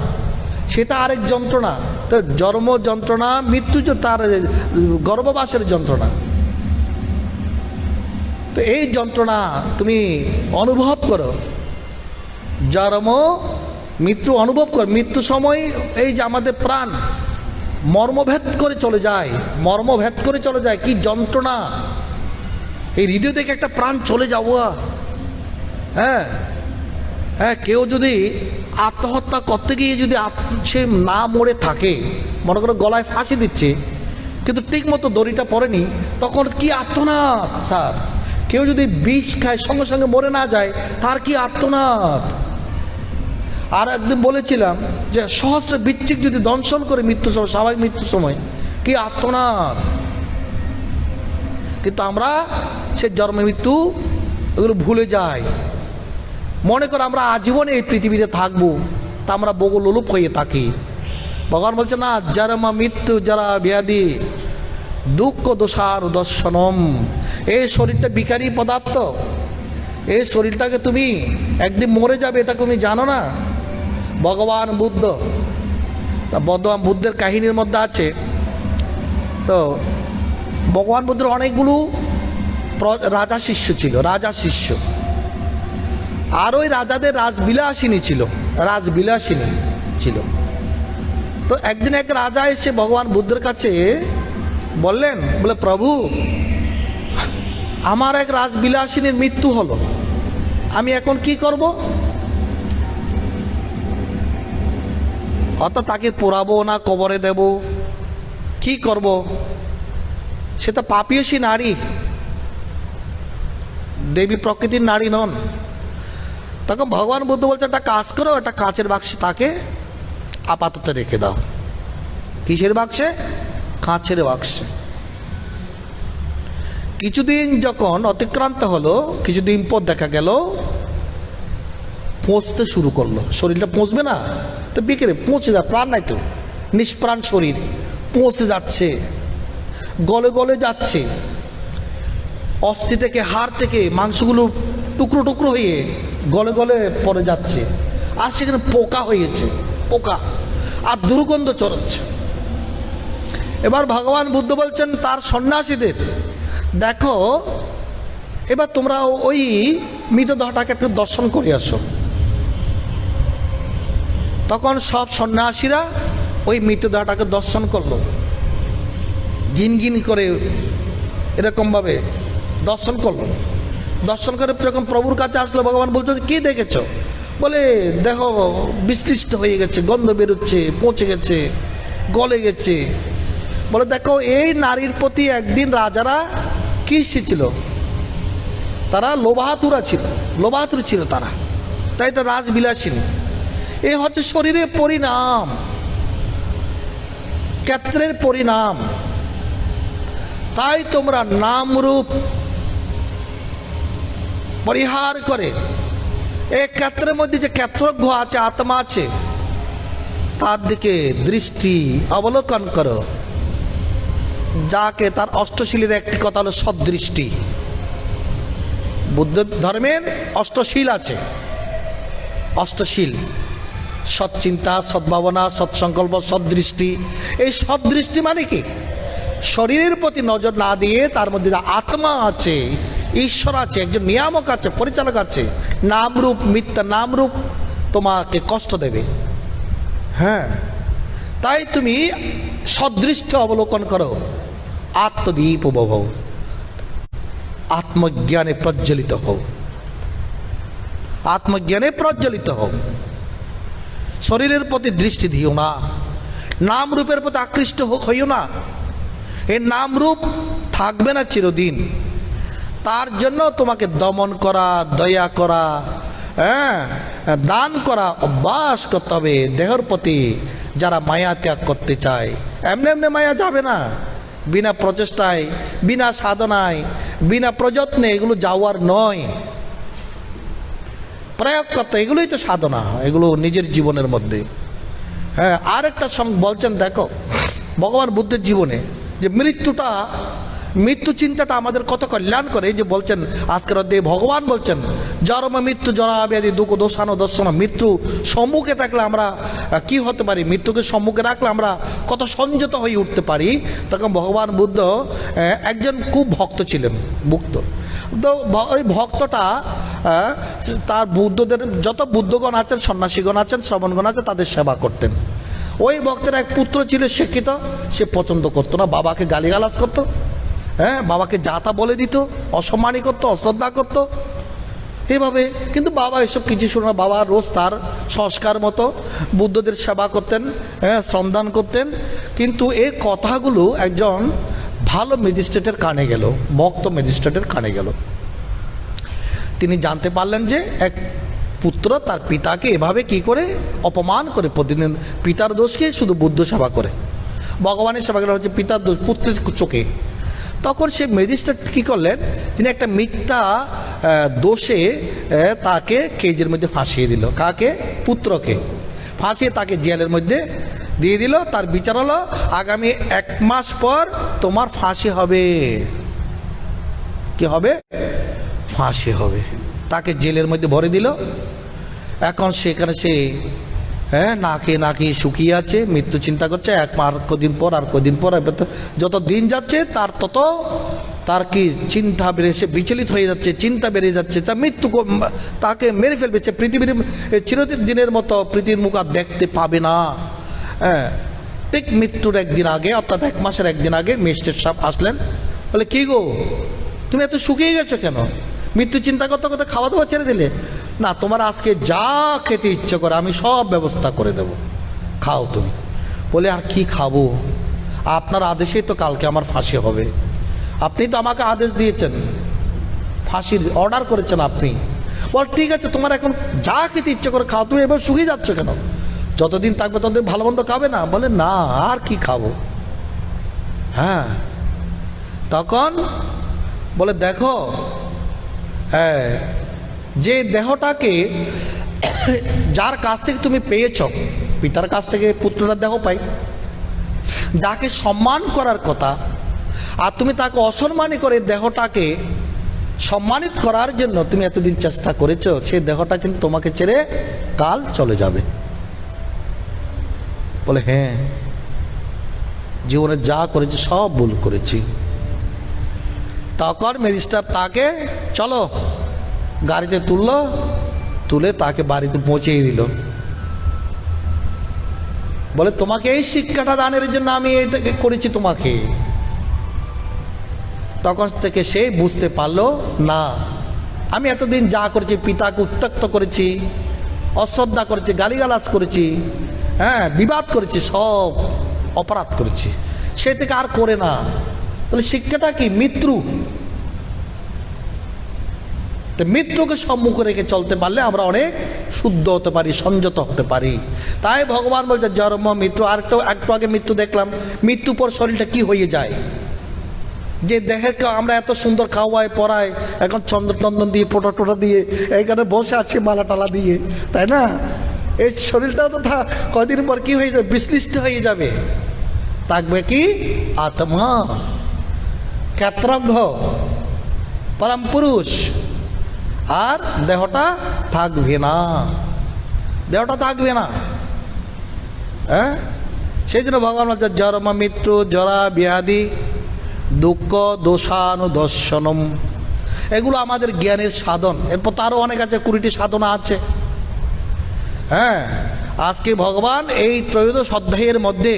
সেটা আরেক যন্ত্রণা। তো জন্ম যন্ত্রণা, মৃত্যু যে তার গর্ভবাসের যন্ত্রণা। তো এই যন্ত্রণা তুমি অনুভব করো, জন্ম মৃত্যু অনুভব কর। মৃত্যু সময় এই যে আমাদের প্রাণ মর্মভেদ করে চলে যায়, মর্মভেদ করে চলে যায়, কি যন্ত্রণা। এই হৃদয় থেকে একটা প্রাণ চলে যাওয়া। হ্যাঁ হ্যাঁ, কেউ যদি আত্মহত্যা করতে গিয়ে যদি সে না মরে থাকে, মনে করো গলায় ফাঁসি দিচ্ছে কিন্তু ঠিক মতো দড়িটা পড়েনি, তখন কি আর্তনাদ স্যার। কেউ যদি বিষ খায় সঙ্গে সঙ্গে মরে না যায়, তার কি আর্তনাদ। আর একদিন বলেছিলাম যে সহস্র বিচ্ছিক যদি দংশন করে মৃত্যুর সময়, স্বাভাবিক মৃত্যুর সময়, কি আর্তনাদ। কিন্তু আমরা সে জন্ম মৃত্যু এগুলো ভুলে যাই। মনে করো আমরা আজীবনে এই পৃথিবীতে থাকবো, তা আমরা বহু লোলুপ হয়ে থাকি। ভগবান বলছে না, জন্ম মৃত্যু যারা ব্যাধি দুঃখ দোষার দর্শনম। এই শরীরটা বিকারী পদার্থ, এই শরীরটাকে তুমি একদিন মরে যাবে, এটা তুমি জানো না। ভগবান বুদ্ধ, তা ভগবান বুদ্ধের কাহিনীর মধ্যে আছে, তো ভগবান বুদ্ধের অনেকগুলো রাজা শিষ্য ছিল, রাজা শিষ্য। আর ওই রাজাদের রাজবিলাসিনী ছিল, রাজবিলাসিনী ছিল। তো একদিন এক রাজা এসে ভগবান বুদ্ধের কাছে বললেন, বলে প্রভু, আমার এক রাজবিলাসিনীর মৃত্যু হলো, আমি এখন কি করব? অর্থাৎ তাকে পোড়াবো না কবরে দেব, কি করব? সে তো পাপিয়সী নারী, দেবী প্রকৃতির নারী নন। তখন ভগবান বুদ্ধ বলছে, একটা কাজ করো, একটা কাঁচের বাক্সে তাকে আপাতত রেখে দাও। কিসের বাক্সে? কাঁচের বাক্সে। কিছুদিন যখন অতিক্রান্ত হলো, কিছুদিন পর দেখা গেল পৌঁছতে শুরু করলো। শরীরটা পৌঁছবে না তো বিকেলে পৌঁছে যায়, প্রাণ নাই তো, নিষ্প্রাণ শরীর পৌঁছে যাচ্ছে, গলে গলে যাচ্ছে। অস্থি থেকে, হাড় থেকে মাংসগুলো টুকরো টুকরো হয়ে গলে গলে পড়ে যাচ্ছে। আর সেখানে পোকা হয়েছে, পোকা আর দুর্গন্ধ চড়াচ্ছে। এবার ভগবান বুদ্ধ বলছেন তার সন্ন্যাসীদের, দেখো এবার তোমরা ওই মৃতদেহটাকে একটু দর্শন করে আসো। তখন সব সন্ন্যাসীরা ওই মৃতদেহটাকে দর্শন করলো, গিনগিন করে এরকমভাবে দর্শন করলো। দর্শন করে যখন প্রভুর কাছে আসলো, ভগবান বলছে কি দেখেছো? বলে দেখো বিশ্লিষ্ট হয়ে গেছে, গন্ধ বেরোচ্ছে, পচে গেছে, গলে গেছে। বলে দেখো এই নারীর প্রতি একদিন রাজারা কি ছিল, তারা লোভাতুরা ছিল, লোভাতুর ছিল তারা, তাই এটা রাজবিলাসিনী। এই হচ্ছে শরীরের পরিণাম, ক্ষেত্রের পরিণাম। তাই তোমরা নাম রূপ পরিহার করে এই ক্ষেত্রের মধ্যে যে ক্ষেত্রজ্ঞ আছে, আত্মা আছে, তার দিকে দৃষ্টি অবলোকন করো। যাকে তার অষ্টশীলের একটি কথা হলো সদৃষ্টি। বুদ্ধ ধর্মের অষ্টশীল আছে, অষ্টশীল, সৎচিন্তা, সদ্ভাবনা, সৎসংকল্প, সদৃষ্টি। এই সদৃষ্টি মানে কি? শরীরের প্রতি নজর না দিয়ে তার মধ্যে যে আত্মা আছে, ঈশ্বর আছে, একজন নিয়ামক আছে, পরিচালক আছে। নামরূপ মিথ্যা, নামরূপ তোমাকে কষ্ট দেবে। হ্যাঁ, তাই তুমি সদৃশ্য অবলোকন করো, আত্মদীপ ভব, আত্মজ্ঞানে প্রজ্বলিত হও, আত্মজ্ঞানে প্রজ্বলিত হও। শরীরের প্রতি দৃষ্টি দিও না, নাম রূপের প্রতি আকৃষ্ট হইও না। এই নাম রূপ থাকবে না চিরদিন, তার জন্য তোমাকে দমন করা, দয়া করা, হ্যাঁ, দান করা অভ্যাস করতে হবে। দেহের প্রতি যারা মায়া ত্যাগ করতে চায়, এমনি এমনি মায়া যাবে না। বিনা প্রচেষ্টায়, বিনা সাধনায়, বিনা প্রযত্নে এগুলো যাওয়ার নয়, প্রয়োগ করতে, এগুলোই তো সাধনা, এগুলো নিজের জীবনের মধ্যে। হ্যাঁ, আর একটা বলছেন, দেখো ভগবান বুদ্ধের জীবনে যে মৃত্যু চিন্তাটা আমাদের কত কল্যাণ করে। এই যে বলছেন আজকের অধ্যায়ে ভগবান বলছেন, জন্ম মৃত্যু জরা ব্যাধি দুঃখ দোষানো দর্শন। মৃত্যু সম্মুখে থাকলে আমরা কি হতে পারি, মৃত্যুকে সম্মুখে রাখলে আমরা কত সংযত হয়ে উঠতে পারি। তখন ভগবান বুদ্ধ একজন খুব ভক্ত ছিলেন, ভক্ত। তো ওই ভক্তটা তার বুদ্ধদের, যত বুদ্ধগণ আছেন, সন্ন্যাসীগণ আছেন, শ্রবণগণ আছেন, তাদের সেবা করতেন। ওই ভক্তের এক পুত্র ছিল শিক্ষিত, সে পছন্দ করতো না, বাবাকে গালিগালাজ করতো, হ্যাঁ, বাবাকে যা তা বলে দিত, অসম্মানী করতো, অশ্রদ্ধা করতো এইভাবে। কিন্তু বাবা এসব কিছু শুনে না, বাবা রোজ তার সংস্কার মতো বুদ্ধদের সেবা করতেন, হ্যাঁ, শ্রমদান করতেন। কিন্তু এই কথাগুলো একজন ভালো ম্যাজিস্ট্রেটের কানে গেল, ভক্ত ম্যাজিস্ট্রেটের কানে গেল। তিনি জানতে পারলেন যে এক পুত্র তার পিতাকে এভাবে কি করে অপমান করে, প্রতিদিন পিতার দোষকে শুধু বুদ্ধ সেবা করে, ভগবানের সেবা করে হচ্ছে পিতার দোষ পুত্রের চোখে। তখন সে ম্যাজিস্ট্রেট কী করলেন, তিনি একটা মিথ্যা দোষে তাকে কেজের মধ্যে ফাঁসিয়ে দিল। কাকে? পুত্রকে ফাঁসিয়ে তাকে জেলের মধ্যে দিয়ে দিল। তার বিচার হলো আগামী 1 মাস পর তোমার ফাঁসি হবে। কি হবে? ফাঁসি হবে। তাকে জেলের মধ্যে ভরে দিল। এখন সেখানে সে নাকি শুকিয়ে আছে, মৃত্যু চিন্তা করছে। আর কদিন পর, আর কদিন পর, যত দিন যাচ্ছে তার কি চিন্তা বেড়ে, সে বিচলিত হয়ে যাচ্ছে, চিন্তা বেড়ে যাচ্ছে, তা মৃত্যু তাকে মেরে ফেলবে। পৃথিবীর চিরদিনের মতো পৃথিবীর মুখ আর দেখতে পাবে না। হ্যাঁ, ঠিক মৃত্যুর একদিন আগে, অর্থাৎ 1 মাসের একদিন আগে ম্যাজিস্ট্রেট সাহেব আসলেন। বলে, কি গো, তুমি এত শুকিয়ে গেছো কেন? মৃত্যু চিন্তা করতে করতে খাওয়া দাওয়া ছেড়ে দিলে? না, তোমার আজকে যা খেতে ইচ্ছে করে আমি সব ব্যবস্থা করে দেব, খাও তুমি। বলে, আর কি খাবো? আপনার আদেশেই তো কালকে আমার ফাঁসি হবে। আপনি তো আমাকে আদেশ দিয়েছেন, ফাঁসির অর্ডার করেছেন আপনি। বল, ঠিক আছে, তোমার এখন যা খেতে ইচ্ছে করে খাও। তুমি এবার শুকিয়ে যাচ্ছ কেন? যতদিন থাকবে ততদিন ভালো মন্দ খাবে না? বলে, না, আর কি খাবো। হ্যাঁ, তখন বলে, দেখো, হ্যাঁ, যে দেহটাকে যার কাছ থেকে তুমি পেয়েছ, পিতার কাছ থেকে পুত্ররা দেহ পাই, যাকে সম্মান করার কথা, আর তুমি তাকে অসম্মানী করে দেহটাকে সম্মানিত করার জন্য তুমি এতদিন চেষ্টা করেছো, সেই দেহটা কিন্তু তোমাকে ছেড়ে কাল চলে যাবে। বলে, হ্যাঁ, জীবনে যা করেছি সব ভুল করেছি। তখন ম্যাজিস্ট্রেট তাকে চলো গাড়িতে তুলে তাকে বাড়িতে পৌঁছিয়ে দিল। বলে, তোমাকে এই শিক্ষাটা দানের জন্য আমি এটাকে করেছি তোমাকে। তখন থেকে সে বুঝতে পারলো, না, আমি এতদিন যা করেছি, পিতাকে উত্ত্যক্ত করেছি, অশ্রদ্ধা করেছি, গালিগালাজ করেছি, হ্যাঁ, বিবাদ করেছি, সব অপরাধ করেছি, সে থেকে আর করে না। তাহলে শিক্ষাটা কি? মৃত্যু। মৃত্যুকে সম্মুখে রেখে চলতে পারলে আমরা অনেক শুদ্ধ হতে পারি, সংযত হতে পারি। তাই ভগবান বলছে জন্ম মৃত্যু। আর একটু আগে মৃত্যু দেখলাম, মৃত্যু পর শরীরটা কি হয়ে যায়। যে দেহেরকে আমরা এত সুন্দর খাওয়াই পরাই, এখন চন্দন দিয়ে পোটা দিয়ে এইখানে বসে আছি মালা টালা দিয়ে, তাই না? এই শরীরটাও তো কদিন পর কি হয়ে যাবে? বিশ্লিষ্ট হয়ে যাবে। থাকবে কি? আত্মা, ক্ষেত্রজ্ঞ, পরম পুরুষ। আর দেহটা থাকবে না, দেহটা থাকবে না। হ্যাঁ, সেই জন্য ভগবান বলছে জন্ম মৃত্যু জরা ব্যাধি দুঃখ দোষানুদর্শনম। এগুলো আমাদের জ্ঞানের সাধন। এরপর তারও অনেক আছে, 20টি সাধনা আছে। হ্যাঁ, আজকে ভগবান এই ত্রয়োদশ অধ্যায়ের মধ্যে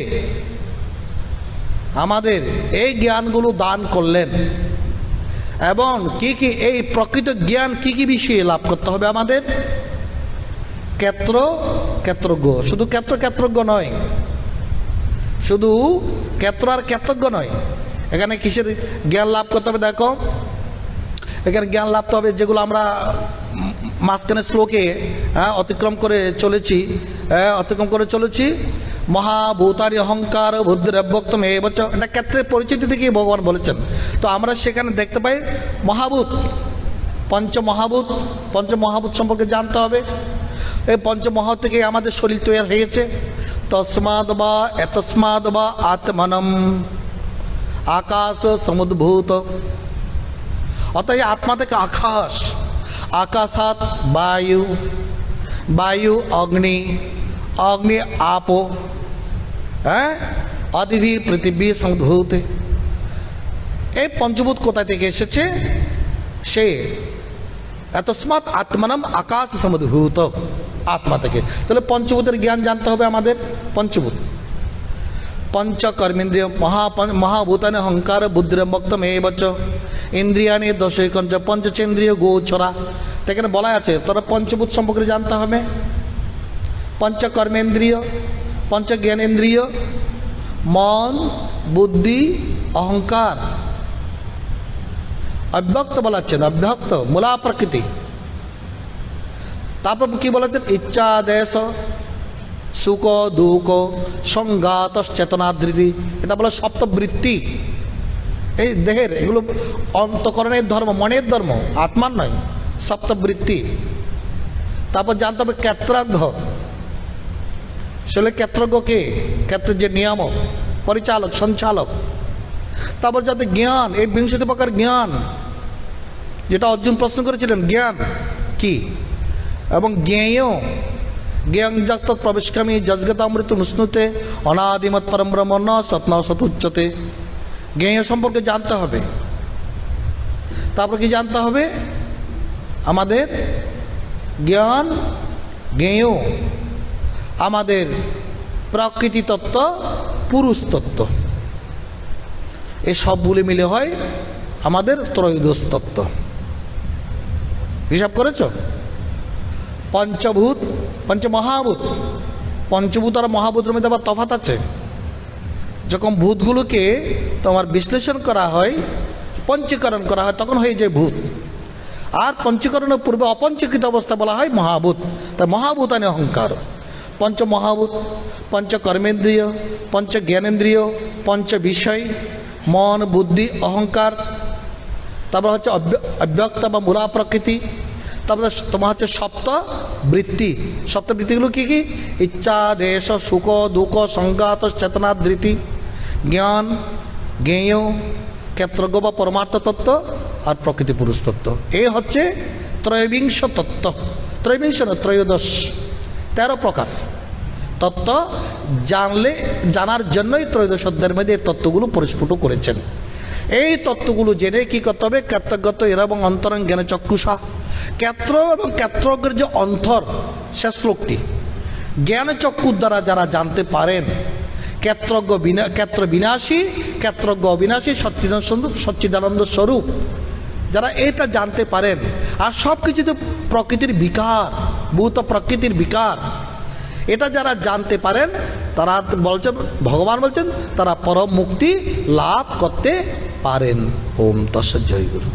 আমাদের এই জ্ঞানগুলো দান করলেন। এবং কি কি এই প্রকৃত জ্ঞান কি কি বিষয়ে লাভ করতে হবে আমাদের? ক্ষেত্রজ্ঞ, শুধু ক্ষেত্রজ্ঞ নয়, শুধু ক্ষেত্র আর ক্ষেত্রজ্ঞ নয়। এখানে কিসের জ্ঞান লাভ করতে হবে? দেখো, এখানে জ্ঞান লাভ করতে হবে যেগুলো আমরা মাঝখানে শ্লোকে অতিক্রম করে চলেছি। মহাভূতানি অহংকার বুদ্ধিরব্যক্তম এবচ, এটা ক্ষেত্রের পরিচিতি থেকেই ভগবান বলেছেন। তো আমরা সেখানে দেখতে পাই মহাভূত, পঞ্চমহাভূত সম্পর্কে জানতে হবে। এই পঞ্চমহাভূত থেকে আমাদের শরীর তৈরি হয়েছে। তস্মাদ বা এতস্মাদ বা আত্মনম আকাশ সমুদ্ভূত, অর্থাৎ আত্মা থেকে আকাশ, আকাশাত বায়ু, বায়ু অগ্নি, অগ্নি আপো, হ্যাঁ, অদিভি পৃথিবী সমুদ্ভূতে। এই পঞ্চভূত কোথা থেকে এসেছে? সে এতস্মাৎ আত্মনম আকাশ সমুদ্ভূত, আত্মা থেকে। তাহলে পঞ্চভূতের জ্ঞান জানতে হবে আমাদের। পঞ্চভূত, পঞ্চকর্মেন্দ্রিয়, মহাভূতানি অহংকার বুদ্ধিরব্যক্তম এবচ ইন্দ্রিয়ানি দশৈকঞ্চ পঞ্চচেন্দ্রিয় গোচরা। এখানে বলা আছে তোরা পঞ্চভূত সম্পর্কে জানতে হবে। পঞ্চকর্মেন্দ্রিয়, পঞ্চজ্ঞানেন্দ্রিয়, মন, বুদ্ধি, অহংকার। অব্যক্ত বলাচ্ছেন, অব্যক্ত মূলা প্রকৃতি। তারপর কি বলেছেন? ইচ্ছাদেশ, সুখ দুঃখ, সংঘাত, চেতনাধৃতি, এটা বলে সপ্তবৃত্তি। এই দেহের, এগুলো অন্তঃকরণের ধর্ম, মনের ধর্ম, আত্মার নয়, সপ্তবৃত্তি। তারপর জানতে হবে ক্ষেত্রজ্ঞ। আসলে ক্ষেত্রজ্ঞ কে? ক্ষেত্রের যে নিয়ামক, পরিচালক, সঞ্চালক। তারপর যাতে জ্ঞান, এই 20 প্রকার জ্ঞান, যেটা অর্জুন প্রশ্ন করেছিলেন, জ্ঞান কি? এবং জ্ঞেয়, জ্ঞান জাত প্রবেশকামী যজ্ঞতামৃত নুষ্ণুতে অনাদিমত পরম ব্রহ্ম ন সৎন সৎ উচ্চতে। জ্ঞেয় সম্পর্কে জানতে হবে। তারপর কি জানতে হবে? আমাদের জ্ঞান, জ্ঞেয়, আমাদের প্রকৃতি তত্ত্ব, পুরুষ তত্ত্ব, এই সবগুলি মিলে হয় আমাদের ত্রয়োদশ তত্ত্ব। হিসাব করেছ? পঞ্চভূত, পঞ্চমহাভূত। পঞ্চভূত আর মহাভূতের মধ্যে আবার তফাৎ আছে। যখন ভূতগুলোকে তোমার বিশ্লেষণ করা হয়, পঞ্চীকরণ করা হয়, তখন হয়ে যায় ভূত। আর পঞ্চীকরণের পূর্বে অপঞ্চীকৃত অবস্থা বলা হয় মহাভূত। তাই মহাভূতানি অহংকার। পঞ্চমহাভূত, পঞ্চকর্মেন্দ্রিয়, পঞ্চজ্ঞানেন্দ্রিয়, পঞ্চ বিষয়, মন, বুদ্ধি, অহংকার। তারপর হচ্ছে অব্যক্ত বা মূলা প্রকৃতি। তারপরে তোমার হচ্ছে সপ্তবৃত্তি। সপ্তবৃত্তিগুলো কী কী? ইচ্ছা, দেশ, সুখ দুঃখ, সংঘাত, চেতনাধৃতি, জ্ঞান, জ্ঞেয়, ক্ষেত্রজ্ঞ বা পরমার্থ তত্ত্ব, আর প্রকৃতি পুরুষ তত্ত্ব। এই হচ্ছে ত্রয়োবিংশ তত্ত্ব। ত্রয়োবিংশ না, ত্রয়োদশ, 13 প্রকার তত্ত্ব। জানার জন্যই ত্রয়োদশ অধ্যায়ের মধ্যে এই তত্ত্বগুলো পরিস্ফুট করেছেন। এই তত্ত্বগুলো জেনে কী করতে হবে? ক্ষেত্রজ্ঞত এবং অন্তরং জ্ঞান চক্ষুষা। ক্ষেত্র এবং ক্ষেত্রজ্ঞের যে অন্তর, শেষ শ্লোকটি, জ্ঞান চক্ষুর দ্বারা যারা জানতে পারেন, ক্ষেত্র বিনাশী, ক্ষেত্রজ্ঞ অবিনাশী, সচ্চিদানন্দ স্বরূপ, যারা এটা জানতে পারেন, আর সব কিছুতে প্রকৃতির বিকার, ভূত প্রকৃতির বিকার, এটা যারা জানতে পারেন, তারা বলছেন, ভগবান বলছেন, তারা পরম মুক্তি লাভ করতে পারেন। ওম তৎসৎ, জয় গুরু।